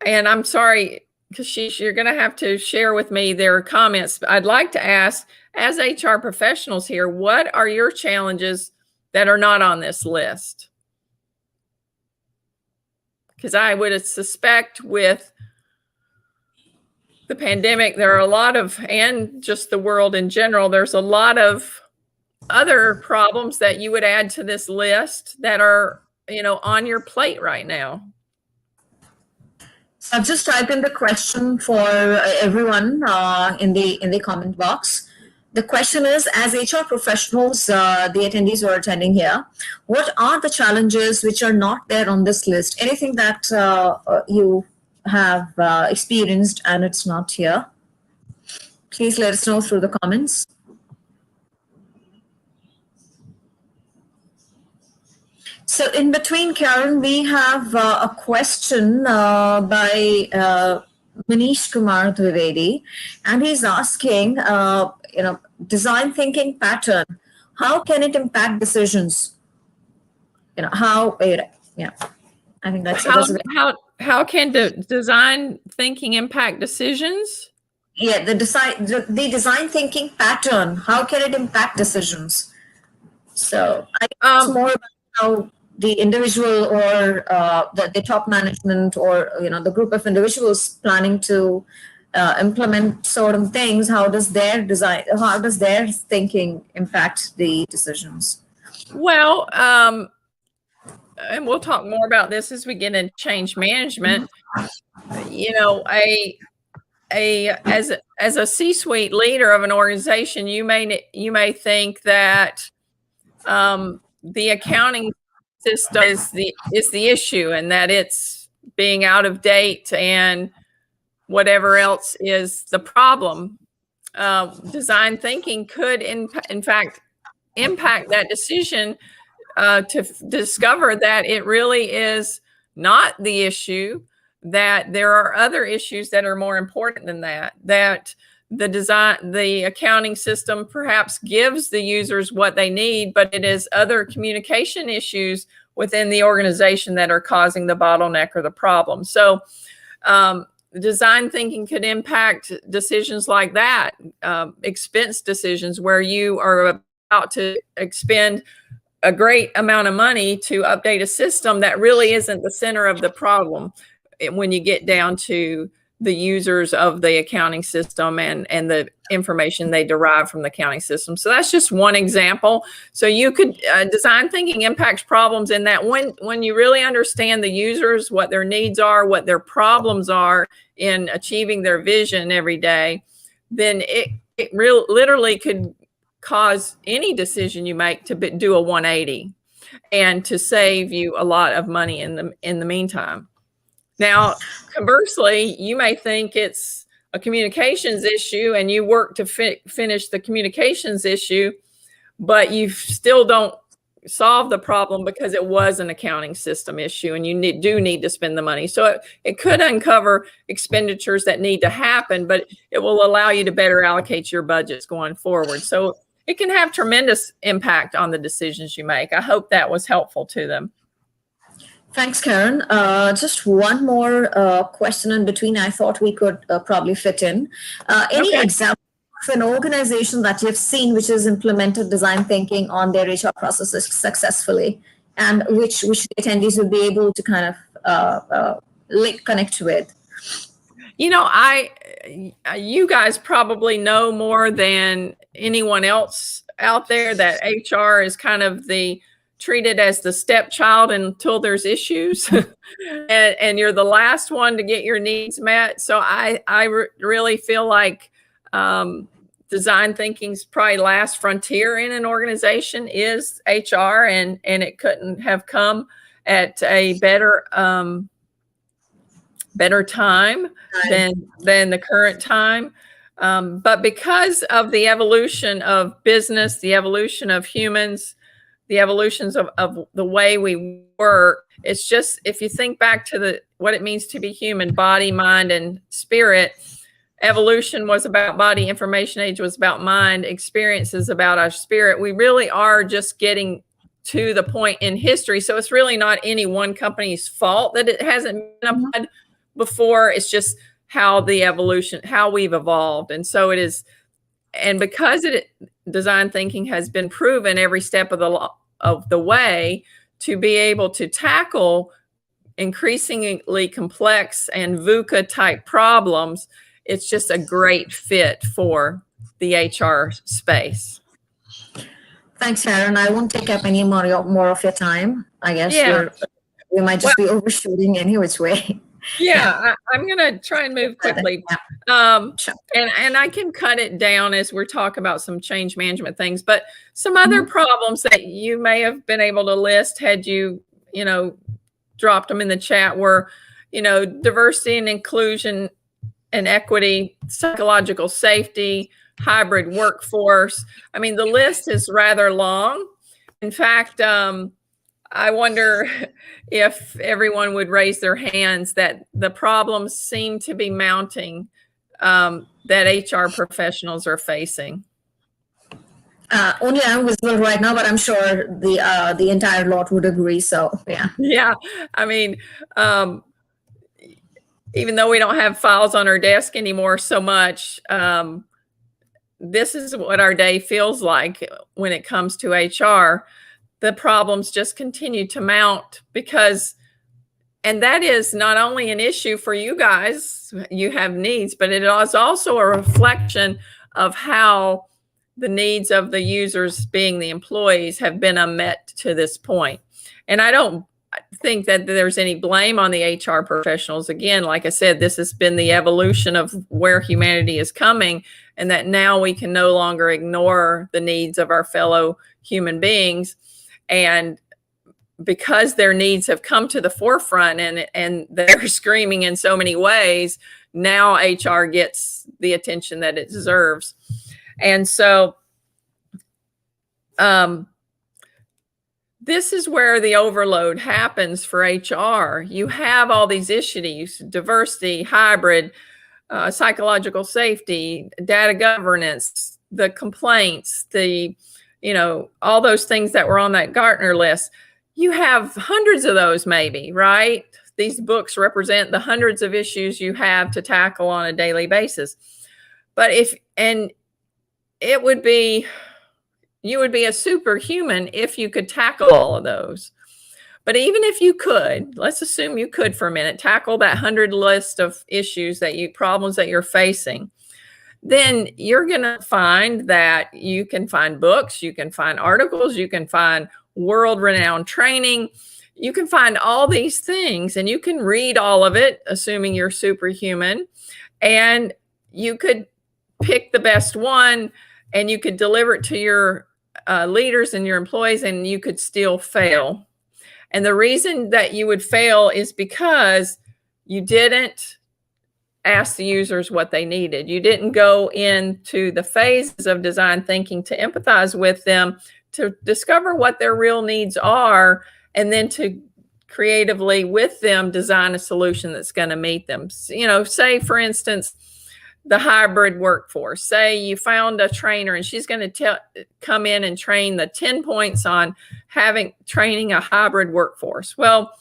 and I'm sorry, because you're going to have to share with me their comments. I'd like to ask, as HR professionals here, what are your challenges that are not on this list? Because I would suspect with the pandemic, there are a lot of, and just the world in general, there's a lot of other problems that you would add to this list that are, on your plate right now. So I've just typed in the question for everyone in the comment box. The question is, as HR professionals, the attendees who are attending here, what are the challenges which are not there on this list? Anything that you have experienced and it's not here? Please let us know through the comments. So in between, Karen, we have a question by Manish Kumar Dwivedi, and he's asking, design thinking pattern, how can it impact decisions? I think that's how can the design thinking impact decisions? Yeah, the design thinking pattern, how can it impact decisions? So I think it's more about how the individual or the top management or the group of individuals planning to implement certain things, how does their thinking impact the decisions? Well, and we'll talk more about this as we get into change management. As a C-suite leader of an organization, you may think that the accounting system is the issue, and that it's being out of date and whatever else is the problem. design thinking could, in fact, impact that decision to discover that it really is not the issue, that there are other issues that are more important than that, that the accounting system perhaps gives the users what they need, but it is other communication issues within the organization that are causing the bottleneck or the problem. So design thinking could impact decisions like that, expense decisions where you are about to expend a great amount of money to update a system that really isn't the center of the problem when you get down to the users of the accounting system and the information they derive from the accounting system. So that's just one example. So you could design thinking impacts problems in that when you really understand the users, what their needs are, what their problems are in achieving their vision every day, then it literally could cause any decision you make to do a 180 and to save you a lot of money in the meantime. Now, conversely, you may think it's a communications issue and you work to finish the communications issue, but you still don't solve the problem because it was an accounting system issue and you do need to spend the money. So it could uncover expenditures that need to happen, but it will allow you to better allocate your budgets going forward. So it can have tremendous impact on the decisions you make. I hope that was helpful to them. Thanks, Karen. Just one more question in between I thought we could probably fit in. Any example of an organization that you've seen which has implemented design thinking on their HR processes successfully, and which the attendees will be able to kind of connect with? You know, you guys probably know more than anyone else out there that HR is kind of treated as the stepchild until there's issues and you're the last one to get your needs met. So I really feel like design thinking's probably last frontier in an organization is HR, and it couldn't have come at a better time than the current time. But because of the evolution of business, the evolution of humans, the evolutions of the way we work, it's just, if you think back to what it means to be human, body, mind, and spirit, evolution was about body, information age was about mind, experience is about our spirit. We really are just getting to the point in history. So it's really not any one company's fault that it hasn't been applied before. It's just how we've evolved. And so it is, and because design thinking has been proven every step of the way to be able to tackle increasingly complex and VUCA type problems, it's just a great fit for the HR space. Thanks, Karen. I won't take up any more of your time. I guess we might just be overshooting any which way. Yeah. I'm going to try and move quickly. Sure. And I can cut it down as we're talking about some change management things, but some other problems that you may have been able to list had you dropped them in the chat were, diversity and inclusion and equity, psychological safety, hybrid workforce. I mean, the list is rather long. In fact, I wonder if everyone would raise their hands that the problems seem to be mounting that HR professionals are facing. Only I'm visible right now, but I'm sure the entire lot would agree. So yeah. Yeah, I mean, even though we don't have files on our desk anymore so much, this is what our day feels like when it comes to HR. The problems just continue to mount and that is not only an issue for you guys, you have needs, but it is also a reflection of how the needs of the users, being the employees, have been unmet to this point. And I don't think that there's any blame on the HR professionals. Again, like I said, this has been the evolution of where humanity is coming, and that now we can no longer ignore the needs of our fellow human beings. And because their needs have come to the forefront and they're screaming in so many ways, now HR gets the attention that it deserves. And so this is where the overload happens for HR. You have all these issues: diversity, hybrid, psychological safety, data governance, the complaints, all those things that were on that Gartner list. You have hundreds of those, maybe, right? These books represent the hundreds of issues you have to tackle on a daily basis. But you would be a superhuman if you could tackle all of those. But even if you could, let's assume you could for a minute, tackle that 100 list of problems that you're facing, then you're going to find that you can find books, you can find articles, you can find world-renowned training, you can find all these things, and you can read all of it, assuming you're superhuman, and you could pick the best one, and you could deliver it to your leaders and your employees, and you could still fail. And the reason that you would fail is because you didn't ask the users what they needed. You didn't go into the phases of design thinking to empathize with them, to discover what their real needs are, and then to creatively with them design a solution that's going to meet them. Say, for instance, the hybrid workforce. Say you found a trainer and she's going to come in and train the 10 points on training a hybrid workforce. Well,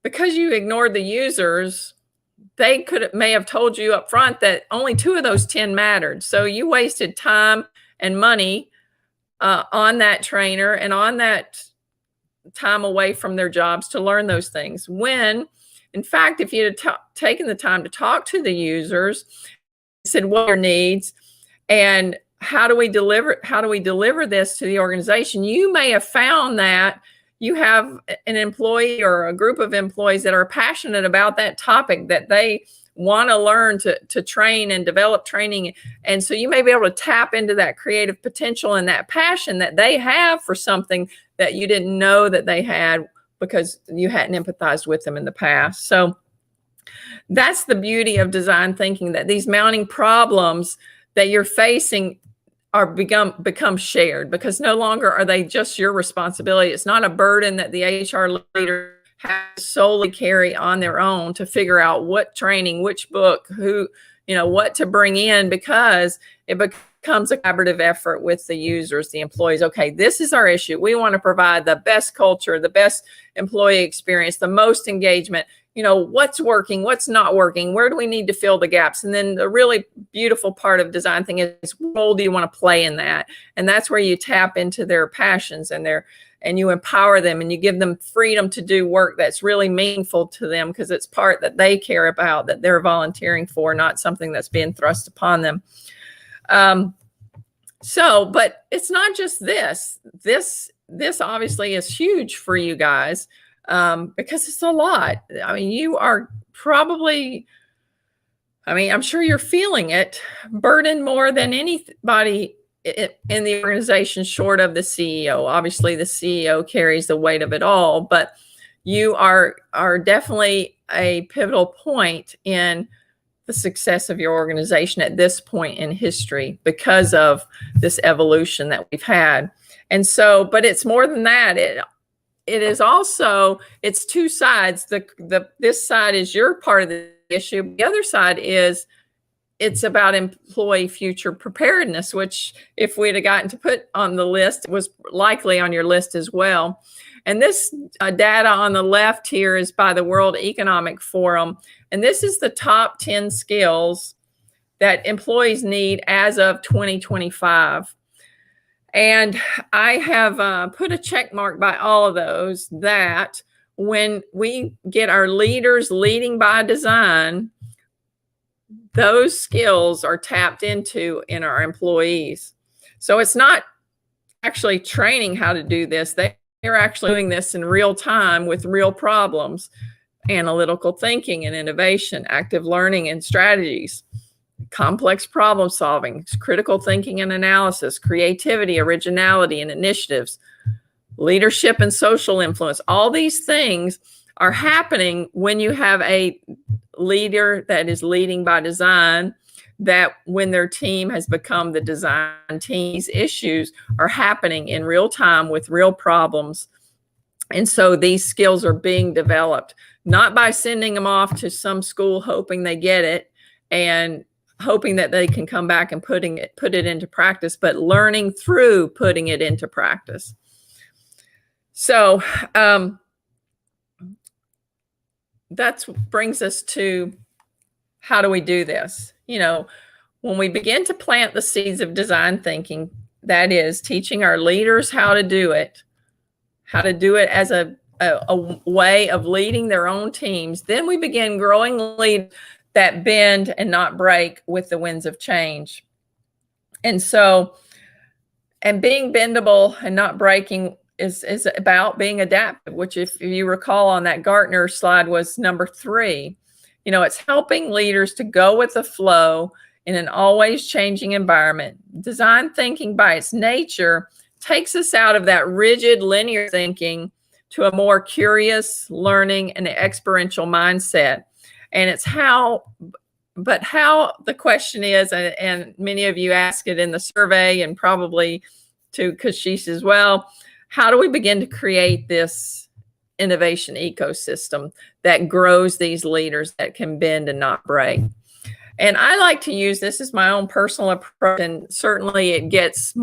because you ignored the users, they may have told you up front that only 2 of those 10 mattered. So you wasted time and money on that trainer and on that time away from their jobs to learn those things. When, in fact, if you had taken the time to talk to the users, said what are your needs and how do we deliver this to the organization, you may have found that you have an employee or a group of employees that are passionate about that topic, that they want to learn to train and develop training. And so you may be able to tap into that creative potential and that passion that they have for something that you didn't know that they had because you hadn't empathized with them in the past. So that's the beauty of design thinking, that these mounting problems that you're facing are become shared, because no longer are they just your responsibility. It's not a burden that the HR leader has to solely carry on their own to figure out what training, which book, what to bring in, because it becomes a collaborative effort with the users, the employees. Okay, this is our issue. We want to provide the best culture, the best employee experience, the most engagement. What's working, what's not working, where do we need to fill the gaps? And then the really beautiful part of design thinking is, what role do you want to play in that? And that's where you tap into their passions and you empower them, and you give them freedom to do work that's really meaningful to them, because it's part that they care about, that they're volunteering for, not something that's being thrust upon them. But it's not just this. This obviously is huge for you guys. Because it's a lot. I mean, you are probably, I'm sure you're feeling it, burdened more than anybody in the organization short of the CEO. Obviously, the CEO carries the weight of it all, but you are definitely a pivotal point in the success of your organization at this point in history because of this evolution that we've had. And so, but it's more than that. It is also, it's 2 sides. This side is your part of the issue. The other side is, it's about employee future preparedness, which if we'd have gotten to put on the list, was likely on your list as well. And this data on the left here is by the World Economic Forum. And this is the top 10 skills that employees need as of 2025. And I have put a check mark by all of those, that when we get our leaders leading by design, those skills are tapped into in our employees. So it's not actually training how to do this. They're actually doing this in real time with real problems, analytical thinking and innovation, active learning and strategies, complex problem solving, critical thinking and analysis, creativity, originality and initiatives, leadership and social influence. All these things are happening when you have a leader that is leading by design, that when their team has become the design team, these issues are happening in real time with real problems. And so these skills are being developed, not by sending them off to some school hoping they get it and hoping that they can come back and put it into practice, but learning through putting it into practice. So that brings us to, how do we do this? When we begin to plant the seeds of design thinking, that is teaching our leaders how to do it as a way of leading their own teams, then we begin growing leaders that bend and not break with the winds of change. And being bendable and not breaking is about being adaptive, which, if you recall on that Gartner slide, was number 3. It's helping leaders to go with the flow in an always changing environment. Design thinking, by its nature, takes us out of that rigid linear thinking to a more curious, learning, and experiential mindset. And it's how the question is, and many of you ask it in the survey and probably to Kashish as well, how do we begin to create this innovation ecosystem that grows these leaders that can bend and not break? And I like to use this as my own personal approach, and certainly it gets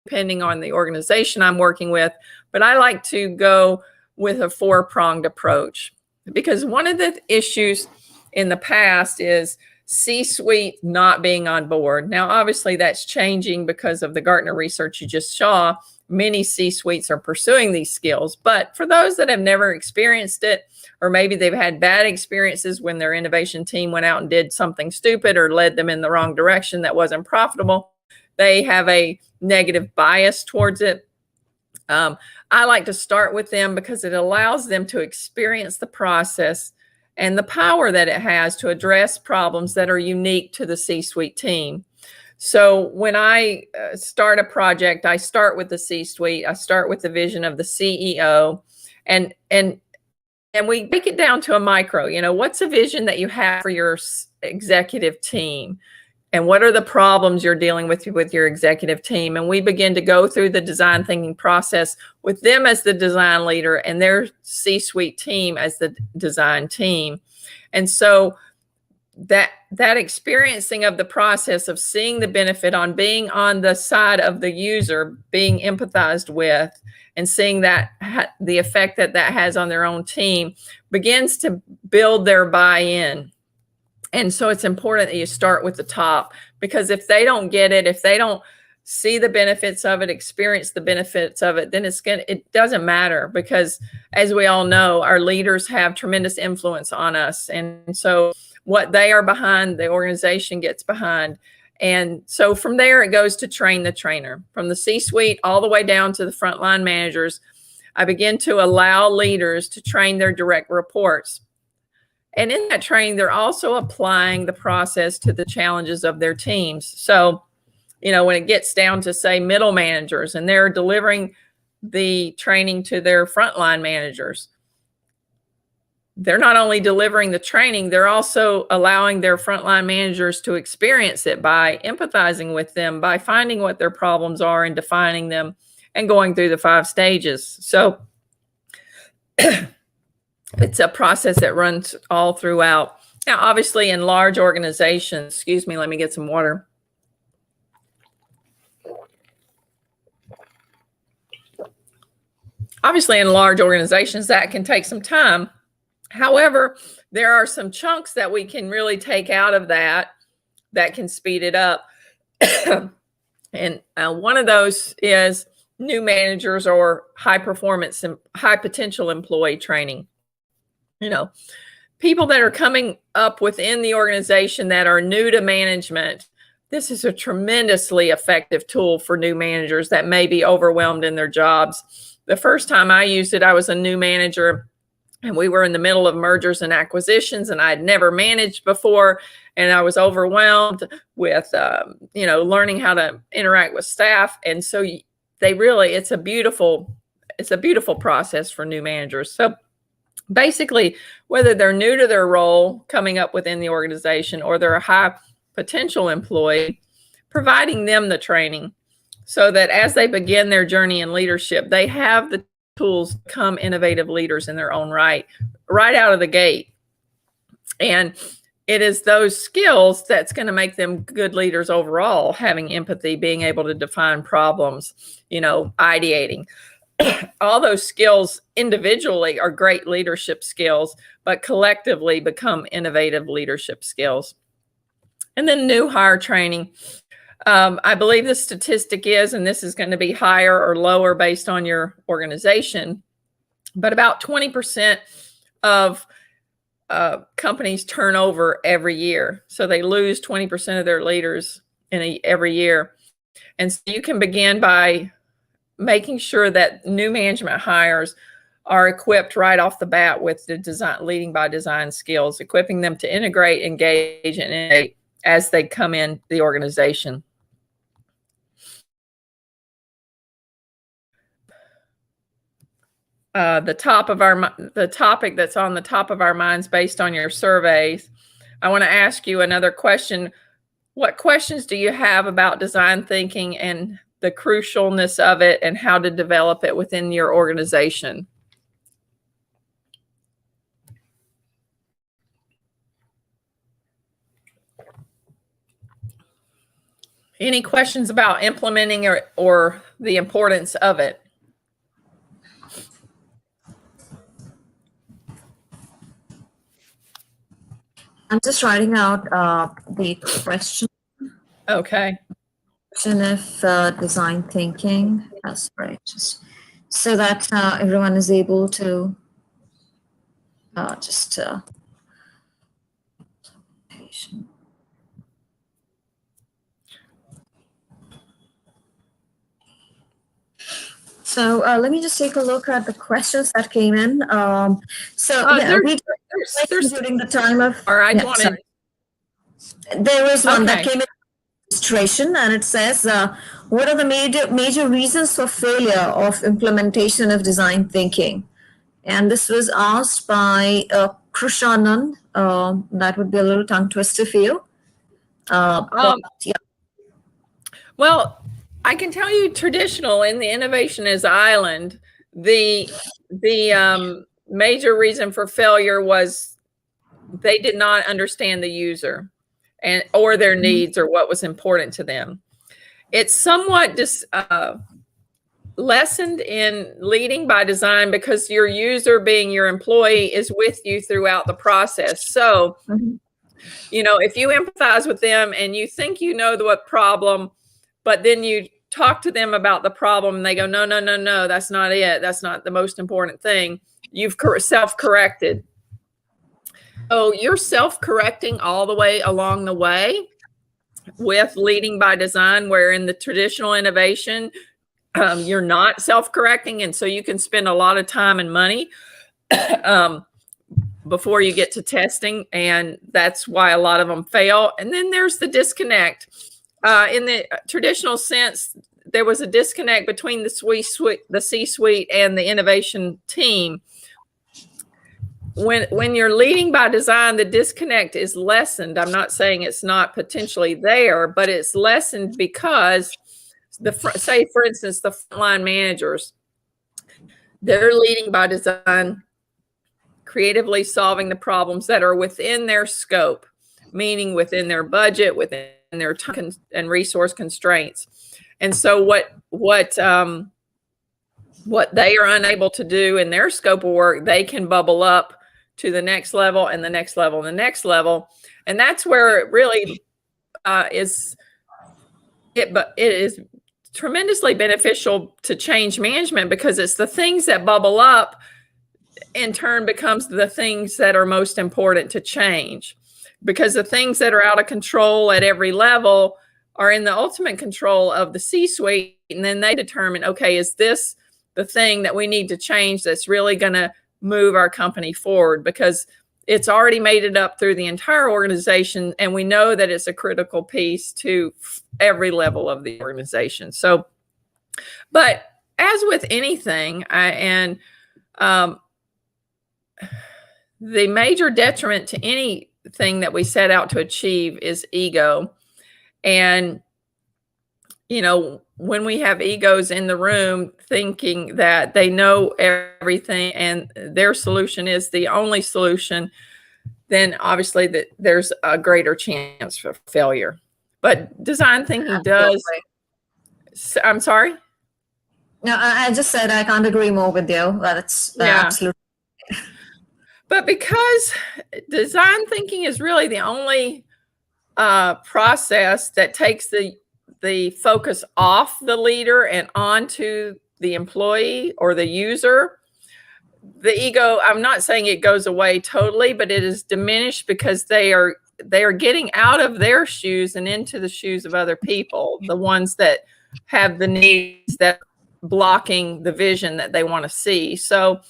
depending on the organization I'm working with, but I like to go with a 4-pronged approach, because one of the issues in the past is C-suite not being on board. Now, obviously that's changing because of the Gartner research you just saw. Many C-suites are pursuing these skills, but for those that have never experienced it, or maybe they've had bad experiences when their innovation team went out and did something stupid or led them in the wrong direction that wasn't profitable, they have a negative bias towards it. I like to start with them because it allows them to experience the process and the power that it has to address problems that are unique to the C-suite team. So when I start a project, I start with the C-suite. I start with the vision of the CEO, and we break it down to a micro. What's a vision that you have for your executive team? And what are the problems you're dealing with your executive team? And we begin to go through the design thinking process with them as the design leader and their C-suite team as the design team. And so that experiencing of the process of seeing the benefit on being on the side of the user, being empathized with, and seeing that the effect that has on their own team begins to build their buy-in. And so it's important that you start with the top, because if they don't get it, if they don't see the benefits of it, experience the benefits of it, then it doesn't matter, because as we all know, our leaders have tremendous influence on us. And so what they are behind, the organization gets behind. And so from there, it goes to train the trainer. From the C-suite all the way down to the frontline managers, I begin to allow leaders to train their direct reports. And in that training, they're also applying the process to the challenges of their teams. So, when it gets down to, say, middle managers, and they're delivering the training to their frontline managers, they're not only delivering the training, they're also allowing their frontline managers to experience it by empathizing with them, by finding what their problems are and defining them, and going through the 5 stages. So it's a process that runs all throughout. Now, obviously, in large organizations, excuse me, let me get some water. Obviously, in large organizations, that can take some time. However, there are some chunks that we can really take out of that can speed it up. And one of those is new managers or high performance and high potential employee training. People that are coming up within the organization that are new to management, this is a tremendously effective tool for new managers that may be overwhelmed in their jobs. The first time I used it, I was a new manager, and we were in the middle of mergers and acquisitions, and I'd never managed before, and I was overwhelmed with, learning how to interact with staff. And so it's a beautiful process for new managers. So basically, whether they're new to their role coming up within the organization or they're a high potential employee, providing them the training so that as they begin their journey in leadership, they have the tools to become innovative leaders in their own right out of the gate. And it is those skills that's going to make them good leaders overall, having empathy, being able to define problems, ideating. All those skills individually are great leadership skills, but collectively become innovative leadership skills. And then new hire training. I believe the statistic is, and this is going to be higher or lower based on your organization, but about 20% of companies turn over every year. So they lose 20% of their leaders every year. And so you can begin by making sure that new management hires are equipped right off the bat with the leading by design skills, equipping them to integrate, engage, and innovate as they come in the organization. The topic that's on the top of our minds based on your surveys, I want to ask you another question. What questions do you have about design thinking and the crucialness of it and how to develop it within your organization? Any questions about implementing or the importance of it? I'm just writing out the question. Okay. Question if design thinking, that's right, just so that everyone is able to So let me just take a look at the questions that came in. During the time of. There was one that came in illustration, and it says, "What are the major reasons for failure of implementation of design thinking?" And this was asked by Crucialness. That would be a little tongue twister for you. But, yeah. Well, I can tell you traditional in the innovation is island, the major reason for failure was they did not understand the user or their needs or what was important to them. It's somewhat lessened in leading by design because your user, being your employee, is with you throughout the process. So, if you empathize with them and you think you know what problem, but then you talk to them about the problem and they go, no, that's not it. That's not the most important thing. You've self-corrected. So you're self-correcting all the way along the way with leading by design, where in the traditional innovation, you're not self-correcting. And so you can spend a lot of time and money before you get to testing. And that's why a lot of them fail. And then there's the disconnect. In the traditional sense, there was a disconnect between the C-suite and the innovation team. When you're leading by design, the disconnect is lessened. I'm not saying it's not potentially there, but it's lessened because say, for instance, the frontline managers, they're leading by design, creatively solving the problems that are within their scope, meaning within their budget, within their time and resource constraints. And so what they are unable to do in their scope of work, they can bubble up to the next level and the next level and the next level. And that's where it really is tremendously beneficial to change management, because it's the things that bubble up in turn becomes the things that are most important to change, because the things that are out of control at every level are in the ultimate control of the C-suite. And then they determine, okay, is this the thing that we need to change that's really going to move our company forward? Because it's already made it up through the entire organization, and we know that it's a critical piece to every level of the organization. So, but as with anything, the major detriment to any thing that we set out to achieve is ego. And, you know, when we have egos in the room thinking that they know everything and their solution is the only solution, then obviously there's a greater chance for failure. But design thinking does. I'm sorry? No, I just said I can't agree more with you. That's absolutely. But because design thinking is really the only process that takes the focus off the leader and onto the employee or the user, the ego, I'm not saying it goes away totally, but it is diminished because they are getting out of their shoes and into the shoes of other people, the ones that have the needs that are blocking the vision that they want to see. So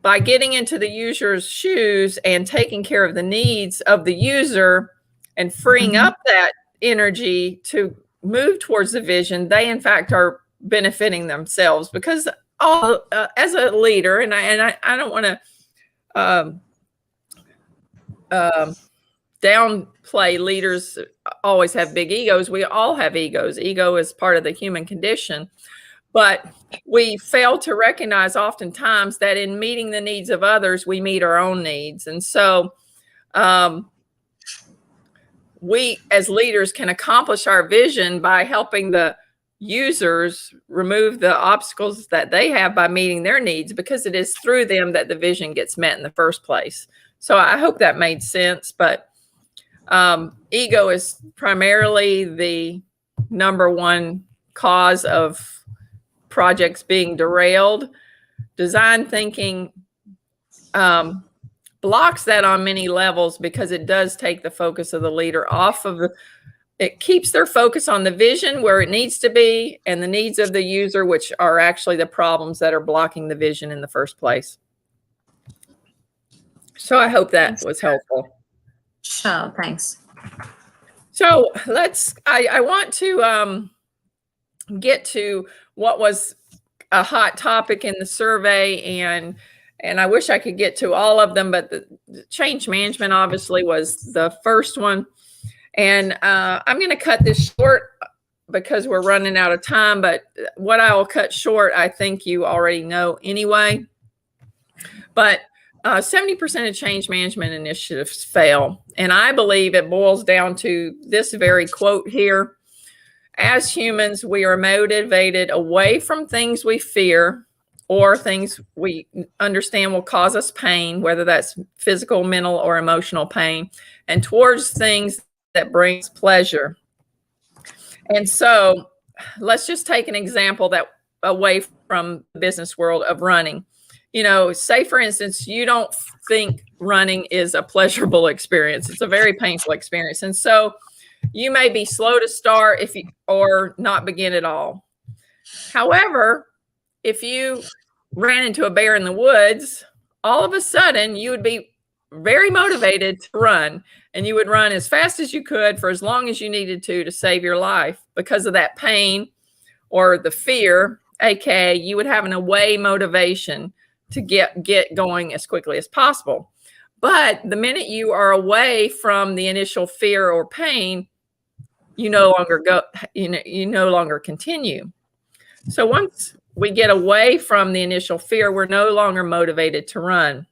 by getting into the user's shoes and taking care of the needs of the user and freeing up that energy to move towards the vision, they in fact are benefiting themselves, because as a leader, and I don't want to downplay leaders always have big egos. We all have egos. Ego is part of the human condition. But we fail to recognize oftentimes that in meeting the needs of others, we meet our own needs. And so we as leaders can accomplish our vision by helping the users remove the obstacles that they have by meeting their needs, because it is through them that the vision gets met in the first place. So I hope that made sense. But ego is primarily the number one cause of projects being derailed. Design thinking blocks that on many levels, because it does take the focus of the leader off of it keeps their focus on the vision where it needs to be and the needs of the user, which are actually the problems that are blocking the vision in the first place. So I hope that was helpful. Sure, thanks. So I want to get to what was a hot topic in the survey, and I wish I could get to all of them, but the change management obviously was the first one. And I'm going to cut this short because we're running out of time, but what I will cut short, I think you already know anyway. But 70% of change management initiatives fail. And I believe it boils down to this very quote here. As humans, we are motivated away from things we fear or things we understand will cause us pain, whether that's physical, mental, or emotional pain, and towards things that brings pleasure. And so let's just take an example that away from the business world of running. You know, say for instance, you don't think running is a pleasurable experience. It's a very painful experience. And so you may be slow to start or not begin at all. However, if you ran into a bear in the woods, all of a sudden you would be very motivated to run, and you would run as fast as you could for as long as you needed to save your life because of that pain or the fear, aka you would have an away motivation to get going as quickly as possible. But the minute you are away from the initial fear or pain, you no longer continue. So once we get away from the initial fear, we're no longer motivated to run.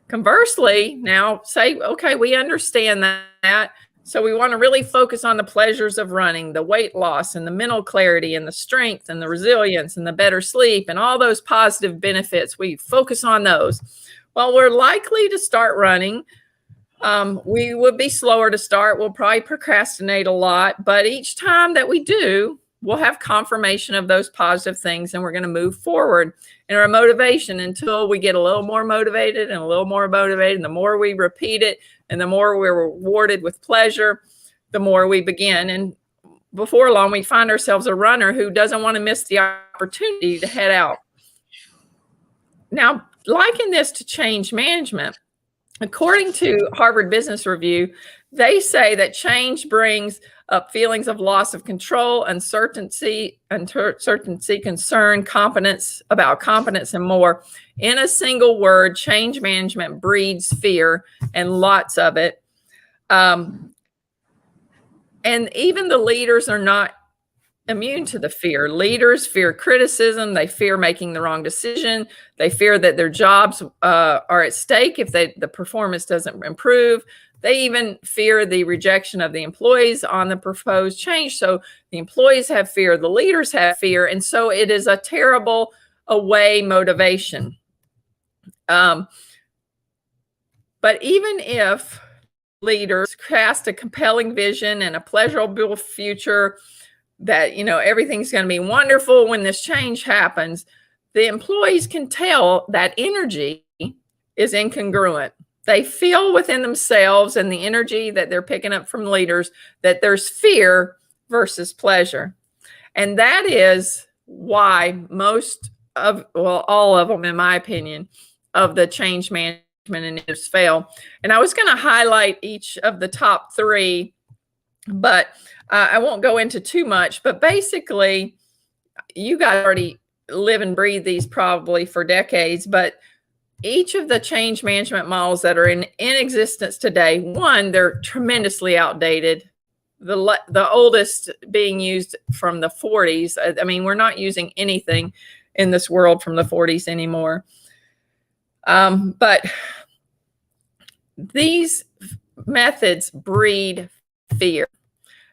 Conversely, now say, okay, we understand that. So we want to really focus on the pleasures of running, the weight loss and the mental clarity and the strength and the resilience and the better sleep and all those positive benefits. We focus on those. Well, we're likely to start running. We would be slower to start. We'll probably procrastinate a lot, but each time that we do, we'll have confirmation of those positive things, and we're going to move forward in our motivation until we get a little more motivated and a little more motivated. And the more we repeat it and the more we're rewarded with pleasure, the more we begin. And before long, we find ourselves a runner who doesn't want to miss the opportunity to head out. Now, liken this to change management. According to Harvard Business Review, they say that change brings up feelings of loss of control, uncertainty, concern, competence, and more. In a single word, change management breeds fear, and lots of it. And even the leaders are not immune to the fear. Leaders fear criticism. They fear making the wrong decision. They fear that their jobs are at stake if the performance doesn't improve. They even fear the rejection of the employees on the proposed change. So the employees have fear, the leaders have fear, and so it is a terrible away motivation. But even if leaders cast a compelling vision and a pleasurable future, that, you know, everything's going to be wonderful when this change happens, the employees can tell that energy is incongruent. They feel within themselves and the energy that they're picking up from leaders that there's fear versus pleasure. And that is why most of, well, all of them, in my opinion, of the change management initiatives fail. And I was going to highlight each of the top three, but I won't go into too much. But basically, you guys already live and breathe these probably for decades, but each of the change management models that are in existence today, one, they're tremendously outdated. The oldest being used from the 40s. I mean, we're not using anything in this world from the 40s anymore. But these methods breed fear.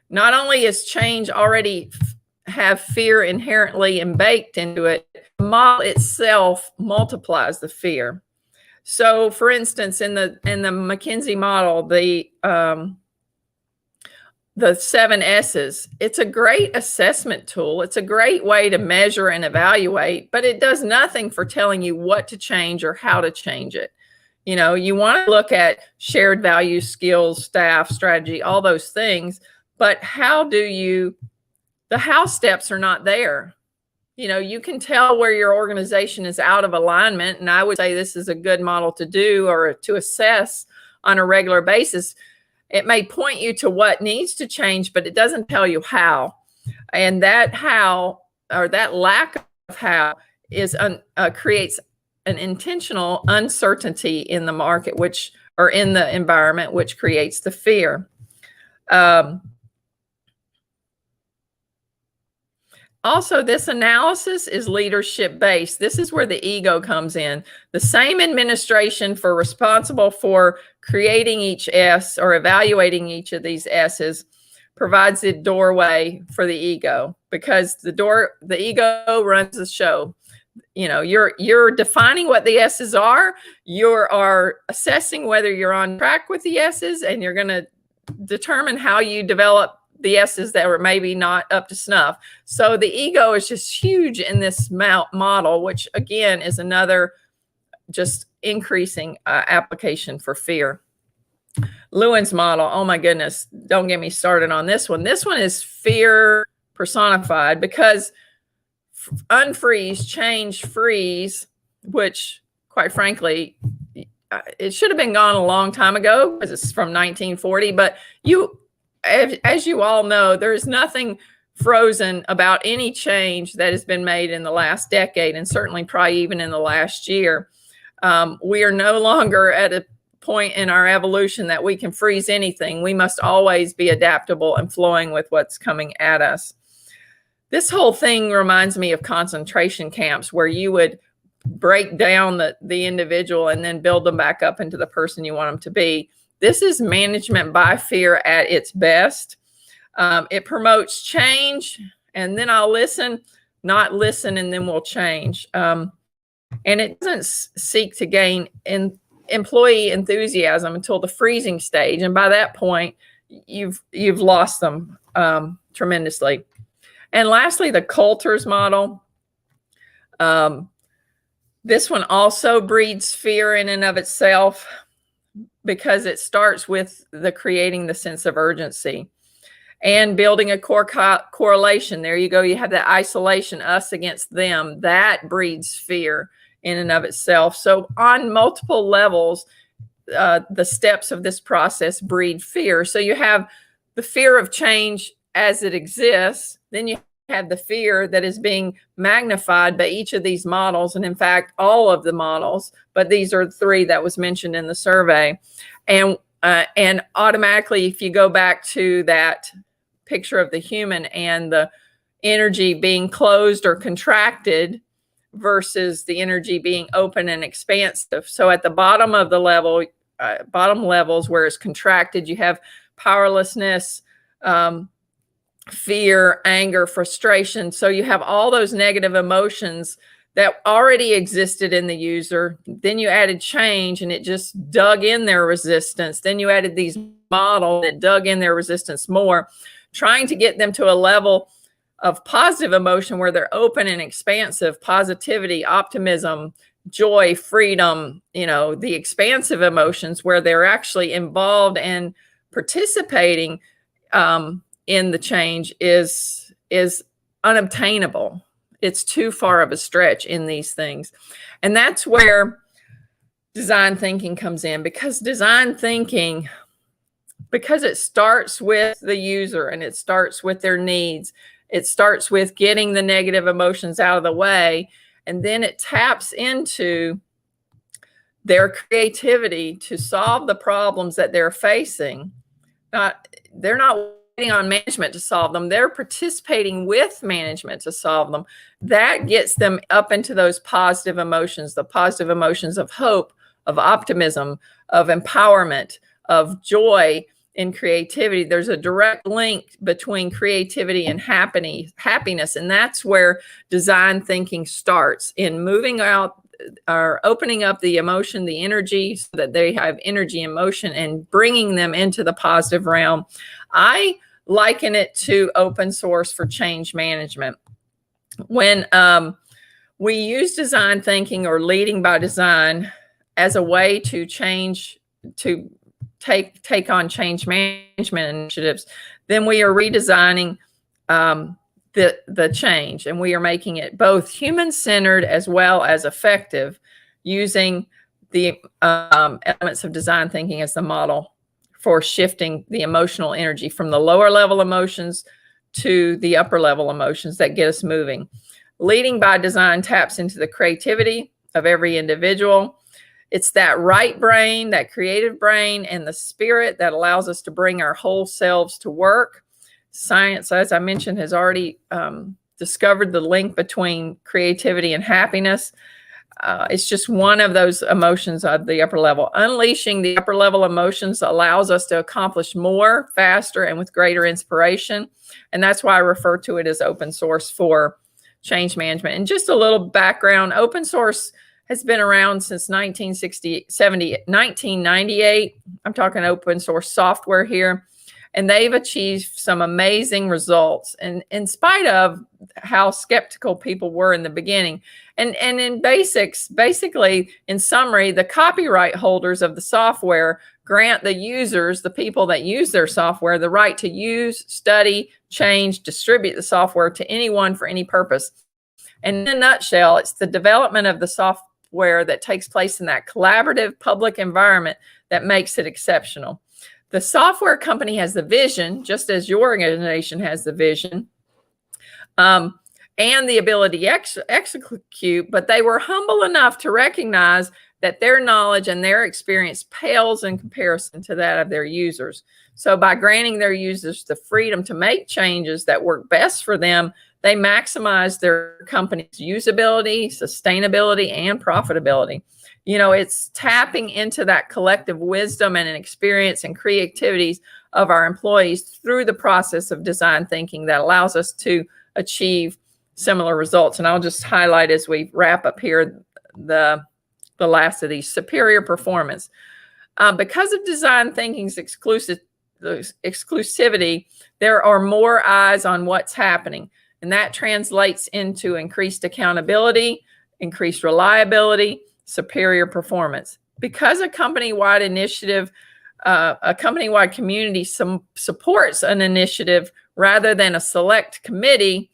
Not only is change already have fear inherently baked into it, the model itself multiplies the fear. So, for instance, in the McKinsey model, the 7 S's, it's a great assessment tool. It's a great way to measure and evaluate, but it does nothing for telling you what to change or how to change it. You know, you want to look at shared values, skills, staff, strategy, all those things, but the how steps are not there. You know, you can tell where your organization is out of alignment, and I would say this is a good model to do or to assess on a regular basis. It may point you to what needs to change, but it doesn't tell you how. And that how, or that lack of how, is creates an intentional uncertainty in the market, or in the environment, which creates the fear. Also, this analysis is leadership based. This is where the ego comes in. The same administration responsible for creating each S or evaluating each of these S's provides the doorway for the ego, because the ego runs the show. You know, you're defining what the S's are. You are assessing whether you're on track with the S's, and you're going to determine how you develop the S's that were maybe not up to snuff. So the ego is just huge in this model, which again is another just increasing application for fear. Lewin's model, oh my goodness, don't get me started on this one. This one is fear personified, because unfreeze, change, freeze, which quite frankly, it should have been gone a long time ago because it's from 1940, but as you all know, there's nothing frozen about any change that has been made in the last decade, and certainly probably even in the last year. We are no longer at a point in our evolution that we can freeze anything. We must always be adaptable and flowing with what's coming at us. This whole thing reminds me of concentration camps, where you would break down the individual and then build them back up into the person you want them to be. This is management by fear at its best. It promotes change, and then I'll listen, not listen, and then we'll change. And it doesn't seek to gain employee enthusiasm until the freezing stage, and by that point, you've lost them tremendously. And lastly, the Coulter's model. This one also breeds fear in and of itself, because it starts with creating the sense of urgency and building a core correlation. There you go. You have that isolation, us against them. That breeds fear in and of itself. So on multiple levels, the steps of this process breed fear. So you have the fear of change as it exists. Then you have the fear that is being magnified by each of these models, and in fact all of the models, but these are 3 that was mentioned in the survey. And And automatically, if you go back to that picture of the human and the energy being closed or contracted versus the energy being open and expansive. So at the bottom of the level, bottom levels where it's contracted, you have powerlessness, fear, anger, frustration. So you have all those negative emotions that already existed in the user. Then you added change and it just dug in their resistance. Then you added these models that dug in their resistance more, trying to get them to a level of positive emotion where they're open and expansive, positivity, optimism, joy, freedom, the expansive emotions where they're actually involved and participating in the change is unobtainable. It's too far of a stretch in these things. And that's where design thinking comes in, because design thinking, because it starts with the user and it starts with their needs, it starts with getting the negative emotions out of the way, and then it taps into their creativity to solve the problems that they're facing. They're not waiting on management to solve them. They're participating with management to solve them. That gets them up into those positive emotions, the positive emotions of hope, of optimism, of empowerment, of joy and creativity. There's a direct link between creativity and happiness. And that's where design thinking starts, in moving out or opening up the emotion, the energy, so that they have energy and motion, and bringing them into the positive realm. I liken it to open source for change management. When we use design thinking or leading by design as a way to change, to take on change management initiatives, then we are redesigning the change, and we are making it both human-centered as well as effective, using the elements of design thinking as the model for shifting the emotional energy from the lower level emotions to the upper level emotions that get us moving. Leading by design taps into the creativity of every individual. It's that right brain, that creative brain, and the spirit that allows us to bring our whole selves to work. Science, as I mentioned, has already discovered the link between creativity and happiness. It's just one of those emotions of the upper level. Unleashing the upper level emotions allows us to accomplish more, faster, and with greater inspiration. And that's why I refer to it as open source for change management. And just a little background, open source has been around since 1998. I'm talking open source software here. And they've achieved some amazing results, and in spite of how skeptical people were in the beginning. And in basically, in summary, the copyright holders of the software grant the users, the people that use their software, the right to use, study, change, distribute the software to anyone for any purpose. And in a nutshell, it's the development of the software that takes place in that collaborative public environment that makes it exceptional. The software company has the vision, just as your organization has the vision, and the ability to execute, but they were humble enough to recognize that their knowledge and their experience pales in comparison to that of their users. So by granting their users the freedom to make changes that work best for them, they maximize their company's usability, sustainability, and profitability. It's tapping into that collective wisdom and an experience and creativities of our employees through the process of design thinking that allows us to achieve similar results. And I'll just highlight as we wrap up here the last of these: superior performance. Because of design thinking's exclusivity, there are more eyes on what's happening. And that translates into increased accountability, increased reliability, superior performance. Because a company-wide initiative, a company-wide community supports an initiative rather than a select committee,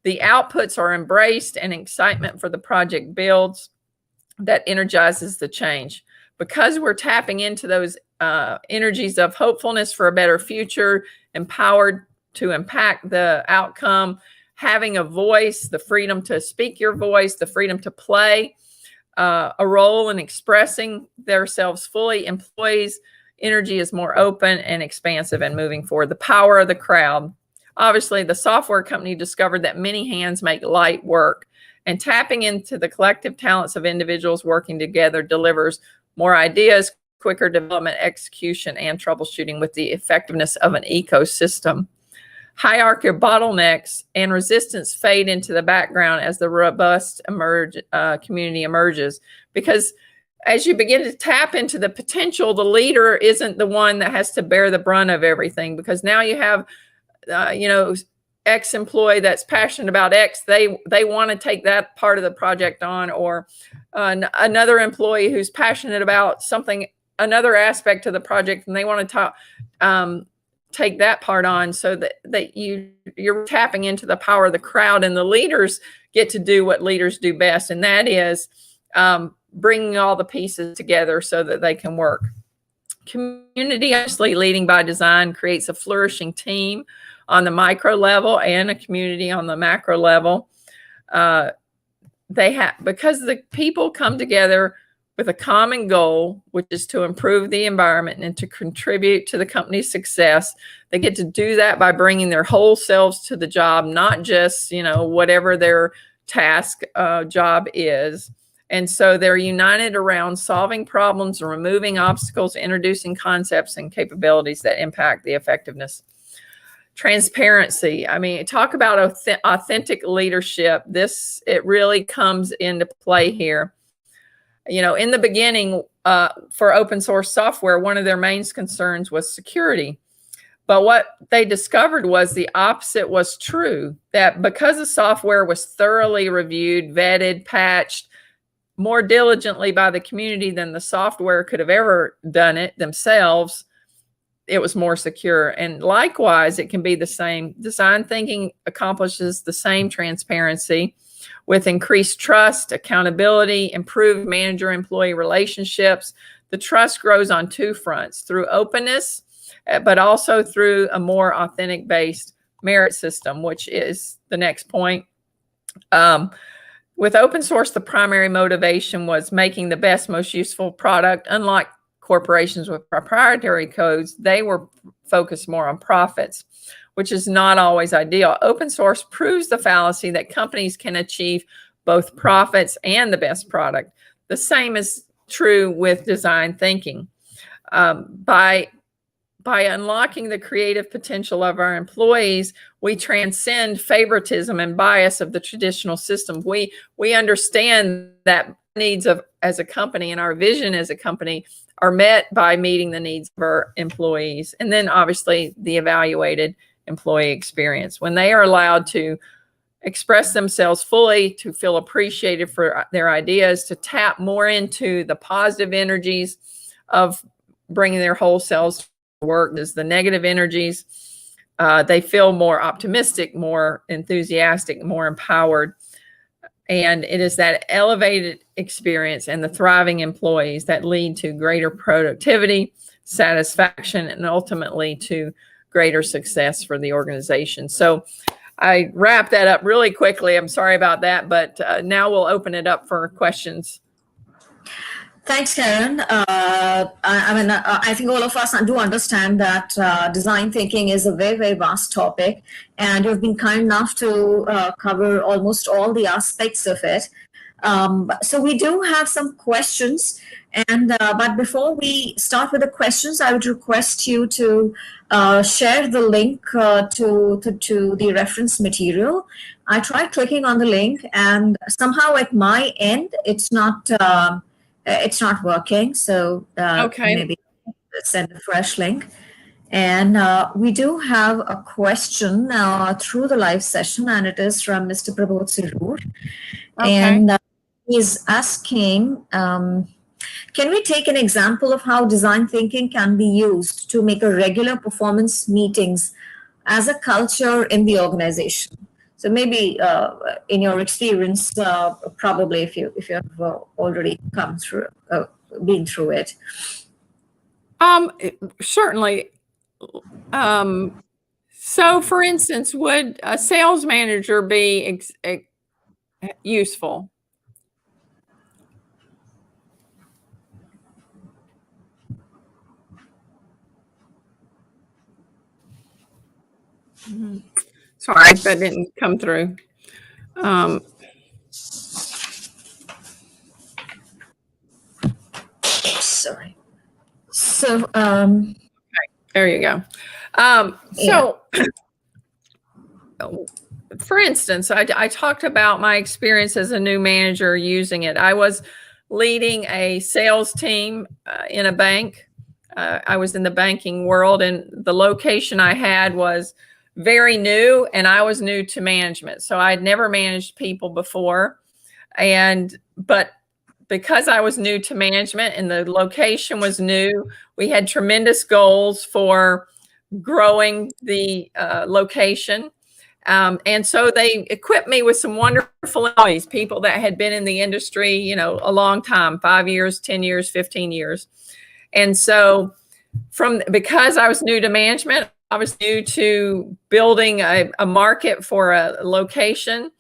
the outputs are embraced and excitement for the project builds that energizes the change. Because we're tapping into those energies of hopefulness for a better future, empowered to impact the outcome, having a voice, the freedom to speak your voice, the freedom to play a role in expressing themselves fully. Employees energy is more open and expansive and moving forward. The power of the crowd. Obviously, the software company discovered that many hands make light work, and tapping into the collective talents of individuals working together delivers more ideas, quicker development, execution, and troubleshooting with the effectiveness of an ecosystem. Hierarchy of bottlenecks and resistance fade into the background as the robust community emerges, because as you begin to tap into the potential, the leader isn't the one that has to bear the brunt of everything, because now you have, X employee that's passionate about X. They want to take that part of the project on, or another employee who's passionate about something, another aspect of the project, and they want to take that part on, so that you're tapping into the power of the crowd, and the leaders get to do what leaders do best, and that is bringing all the pieces together so that they can work. Community, obviously leading by design, creates a flourishing team on the micro level and a community on the macro level. Because the people come together with a common goal, which is to improve the environment and to contribute to the company's success. They get to do that by bringing their whole selves to the job, not just, whatever their task job is. And so they're united around solving problems, removing obstacles, introducing concepts and capabilities that impact the effectiveness. Transparency. I mean, talk about authentic leadership. It really comes into play here. In the beginning, for open source software, one of their main concerns was security. But what they discovered was the opposite was true, that because the software was thoroughly reviewed, vetted, patched more diligently by the community than the software could have ever done it themselves, it was more secure. And likewise, it can be the same. Design thinking accomplishes the same transparency with increased trust, accountability, improved manager-employee relationships. The trust grows on two fronts, through openness, but also through a more authentic-based merit system, which is the next point. With open source, the primary motivation was making the best, most useful product. Unlike corporations with proprietary codes, they were focused more on profits, which is not always ideal. Open source proves the fallacy that companies can achieve both profits and the best product. The same is true with design thinking. By unlocking the creative potential of our employees, we transcend favoritism and bias of the traditional system. We understand that needs as a company and our vision as a company are met by meeting the needs of our employees. And then obviously the evaluated employee experience. When they are allowed to express themselves fully, to feel appreciated for their ideas, to tap more into the positive energies of bringing their whole selves work as the negative energies, they feel more optimistic, more enthusiastic, more empowered. And it is that elevated experience and the thriving employees that lead to greater productivity, satisfaction, and ultimately to greater success for the organization. So I wrapped that up really quickly. I'm sorry about that, but now we'll open it up for questions. Thanks, Karen. I think all of us do understand that design thinking is a very, very vast topic, and you've been kind enough to cover almost all the aspects of it. So we do have some questions, but before we start with the questions, I would request you to share the link to the reference material. I tried clicking on the link, and somehow at my end, it's not working, so Okay. maybe send a fresh link. And we do have a question through the live session, and it is from Mr. Prabodh Sirur. Okay. And he's asking, can we take an example of how design thinking can be used to make a regular performance meetings as a culture in the organization? So maybe in your experience, probably if you have already been through it. Certainly. So for instance, would a sales manager be useful? Sorry, that didn't come through. Sorry. So, There you go. yeah. For instance, I talked about my experience as a new manager using it. I was leading a sales team in a bank. I was in the banking world, and the location I had was very new, and I was new to management. So I'd never managed people before. But because I was new to management and the location was new, we had tremendous goals for growing the location. And so they equipped me with some wonderful employees, people that had been in the industry, you know, a long time, 5 years, 10 years, 15 years. And so because I was new to management, I was new to building a market for a location.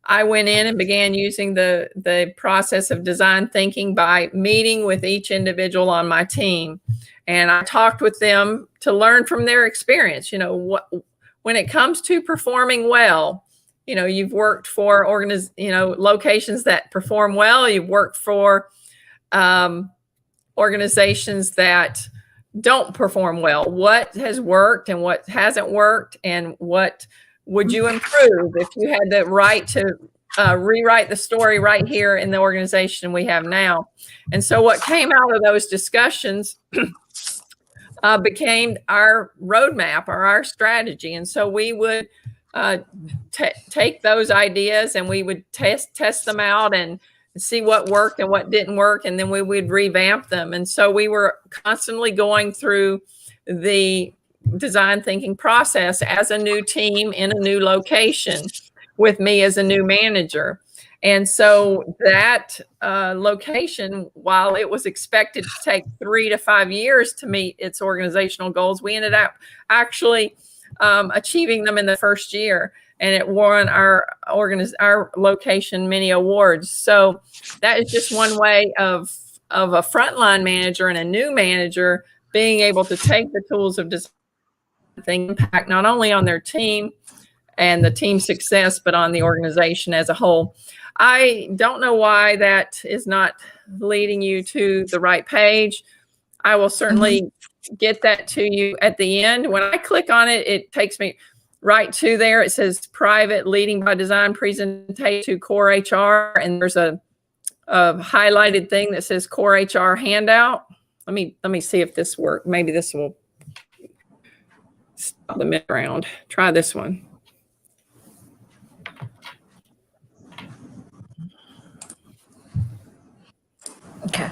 I went in and began using the process of design thinking by meeting with each individual on my team. And I talked with them to learn from their experience. You know, when it comes to performing well, you know, you've worked for locations that perform well. You've worked for organizations that don't perform well. What has worked and what hasn't worked, and what would you improve if you had the right to rewrite the story right here in the organization we have now? And so what came out of those discussions became our roadmap or our strategy. And so we would take those ideas and we would test them out and see what worked and what didn't work, and then we would revamp them. And so we were constantly going through the design thinking process as a new team in a new location with me as a new manager. And so that location, while it was expected to take 3 to 5 years to meet its organizational goals, we ended up actually achieving them in the first year, and it won our location many awards. So that is just one way of a frontline manager and a new manager being able to take the tools of design impact not only on their team and the team success, but on the organization as a whole. I don't know why that is not leading you to the right page. I will certainly get that to you at the end. When I click on it, it takes me right to there. It says private leading by design presentation to core HR. And there's a highlighted thing that says core HR handout. Let me see if this works. Maybe this will stop the mid round. Try this one. Okay.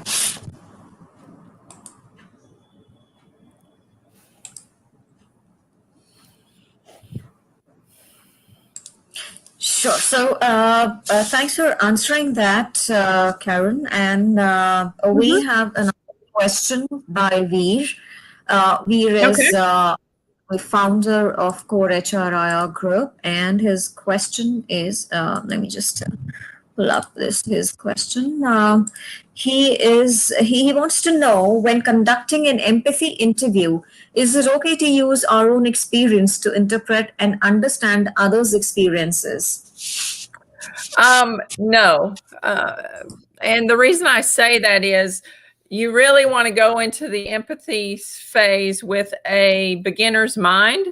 Sure. So thanks for answering that, Karen. And we have another question by Veer. Veer is the founder of Core HRIR Group, and his question is, let me just pull up his question. He wants to know, when conducting an empathy interview, is it okay to use our own experience to interpret and understand others' experiences? No. And the reason I say that is you really want to go into the empathy phase with a beginner's mind.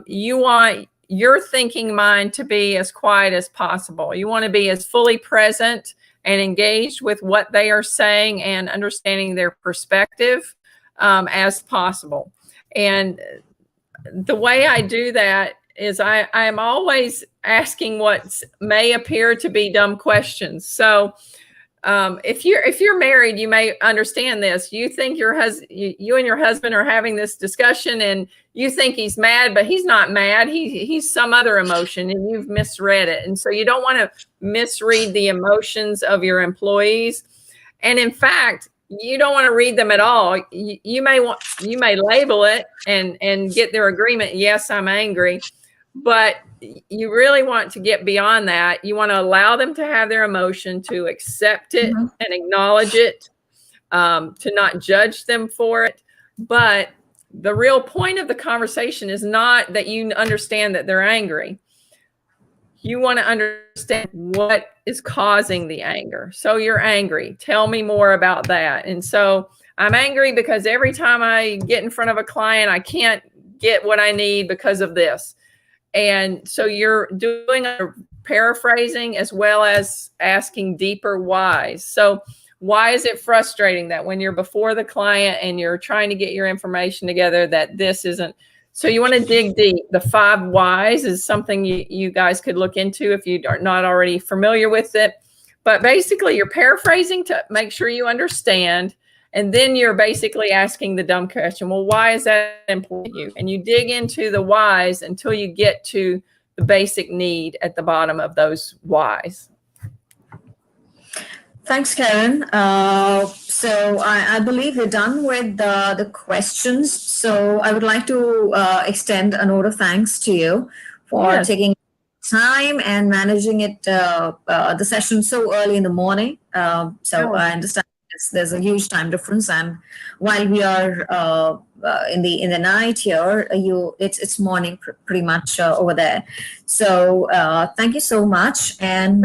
You want your thinking mind to be as quiet as possible. You want to be as fully present and engaged with what they are saying and understanding their perspective as possible. And the way I do that is I'm always asking what may appear to be dumb questions. So if you're married, you may understand this. You think you and your husband are having this discussion, and you think he's mad, but he's not mad. He's some other emotion, and you've misread it. And so you don't want to misread the emotions of your employees. And in fact, you don't want to read them at all. You may label it and get their agreement. Yes, I'm angry, but you really want to get beyond that. You want to allow them to have their emotion, to accept it and acknowledge it, to not judge them for it, but the real point of the conversation is not that you understand that they're angry. You want to understand what is causing the anger. So you're angry. Tell me more about that. And so I'm angry because every time I get in front of a client, I can't get what I need because of this. And so you're doing a paraphrasing as well as asking deeper whys. So why is it frustrating that when you're before the client and you're trying to get your information together that this isn't? So you want to dig deep. The 5 whys is something you guys could look into if you are not already familiar with it. But basically, you're paraphrasing to make sure you understand. And then you're basically asking the dumb question, well, why is that important to you? And you dig into the whys until you get to the basic need at the bottom of those whys. Thanks, Karen. So I believe we're done with the questions. So I would like to extend a note of thanks to you for taking time and managing it, the session so early in the morning. So I understand there's a huge time difference, and while we are in the night here, it's morning pretty much over there. So thank you so much, and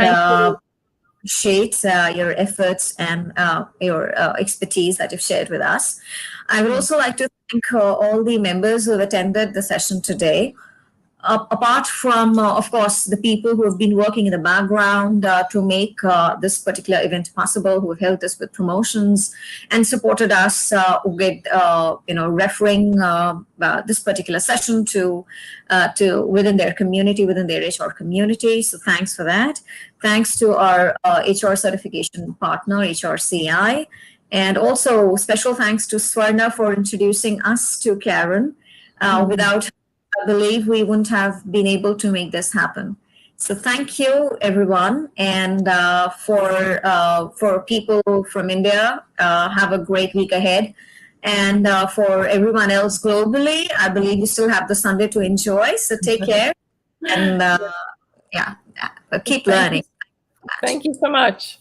appreciate your efforts and your expertise that you've shared with us. I would also like to thank all the members who have attended the session today. Apart from, of course, the people who have been working in the background to make this particular event possible, who have helped us with promotions and supported us with, referring this particular session to within their community, within their HR community. So thanks for that. Thanks to our HR certification partner, Hrci, and also special thanks to Swarna for introducing us to Karen. Without I believe we wouldn't have been able to make this happen. So thank you, everyone. And for people from India, have a great week ahead. And for everyone else globally, I believe you still have the Sunday to enjoy. So take care and keep learning. Thank you so much.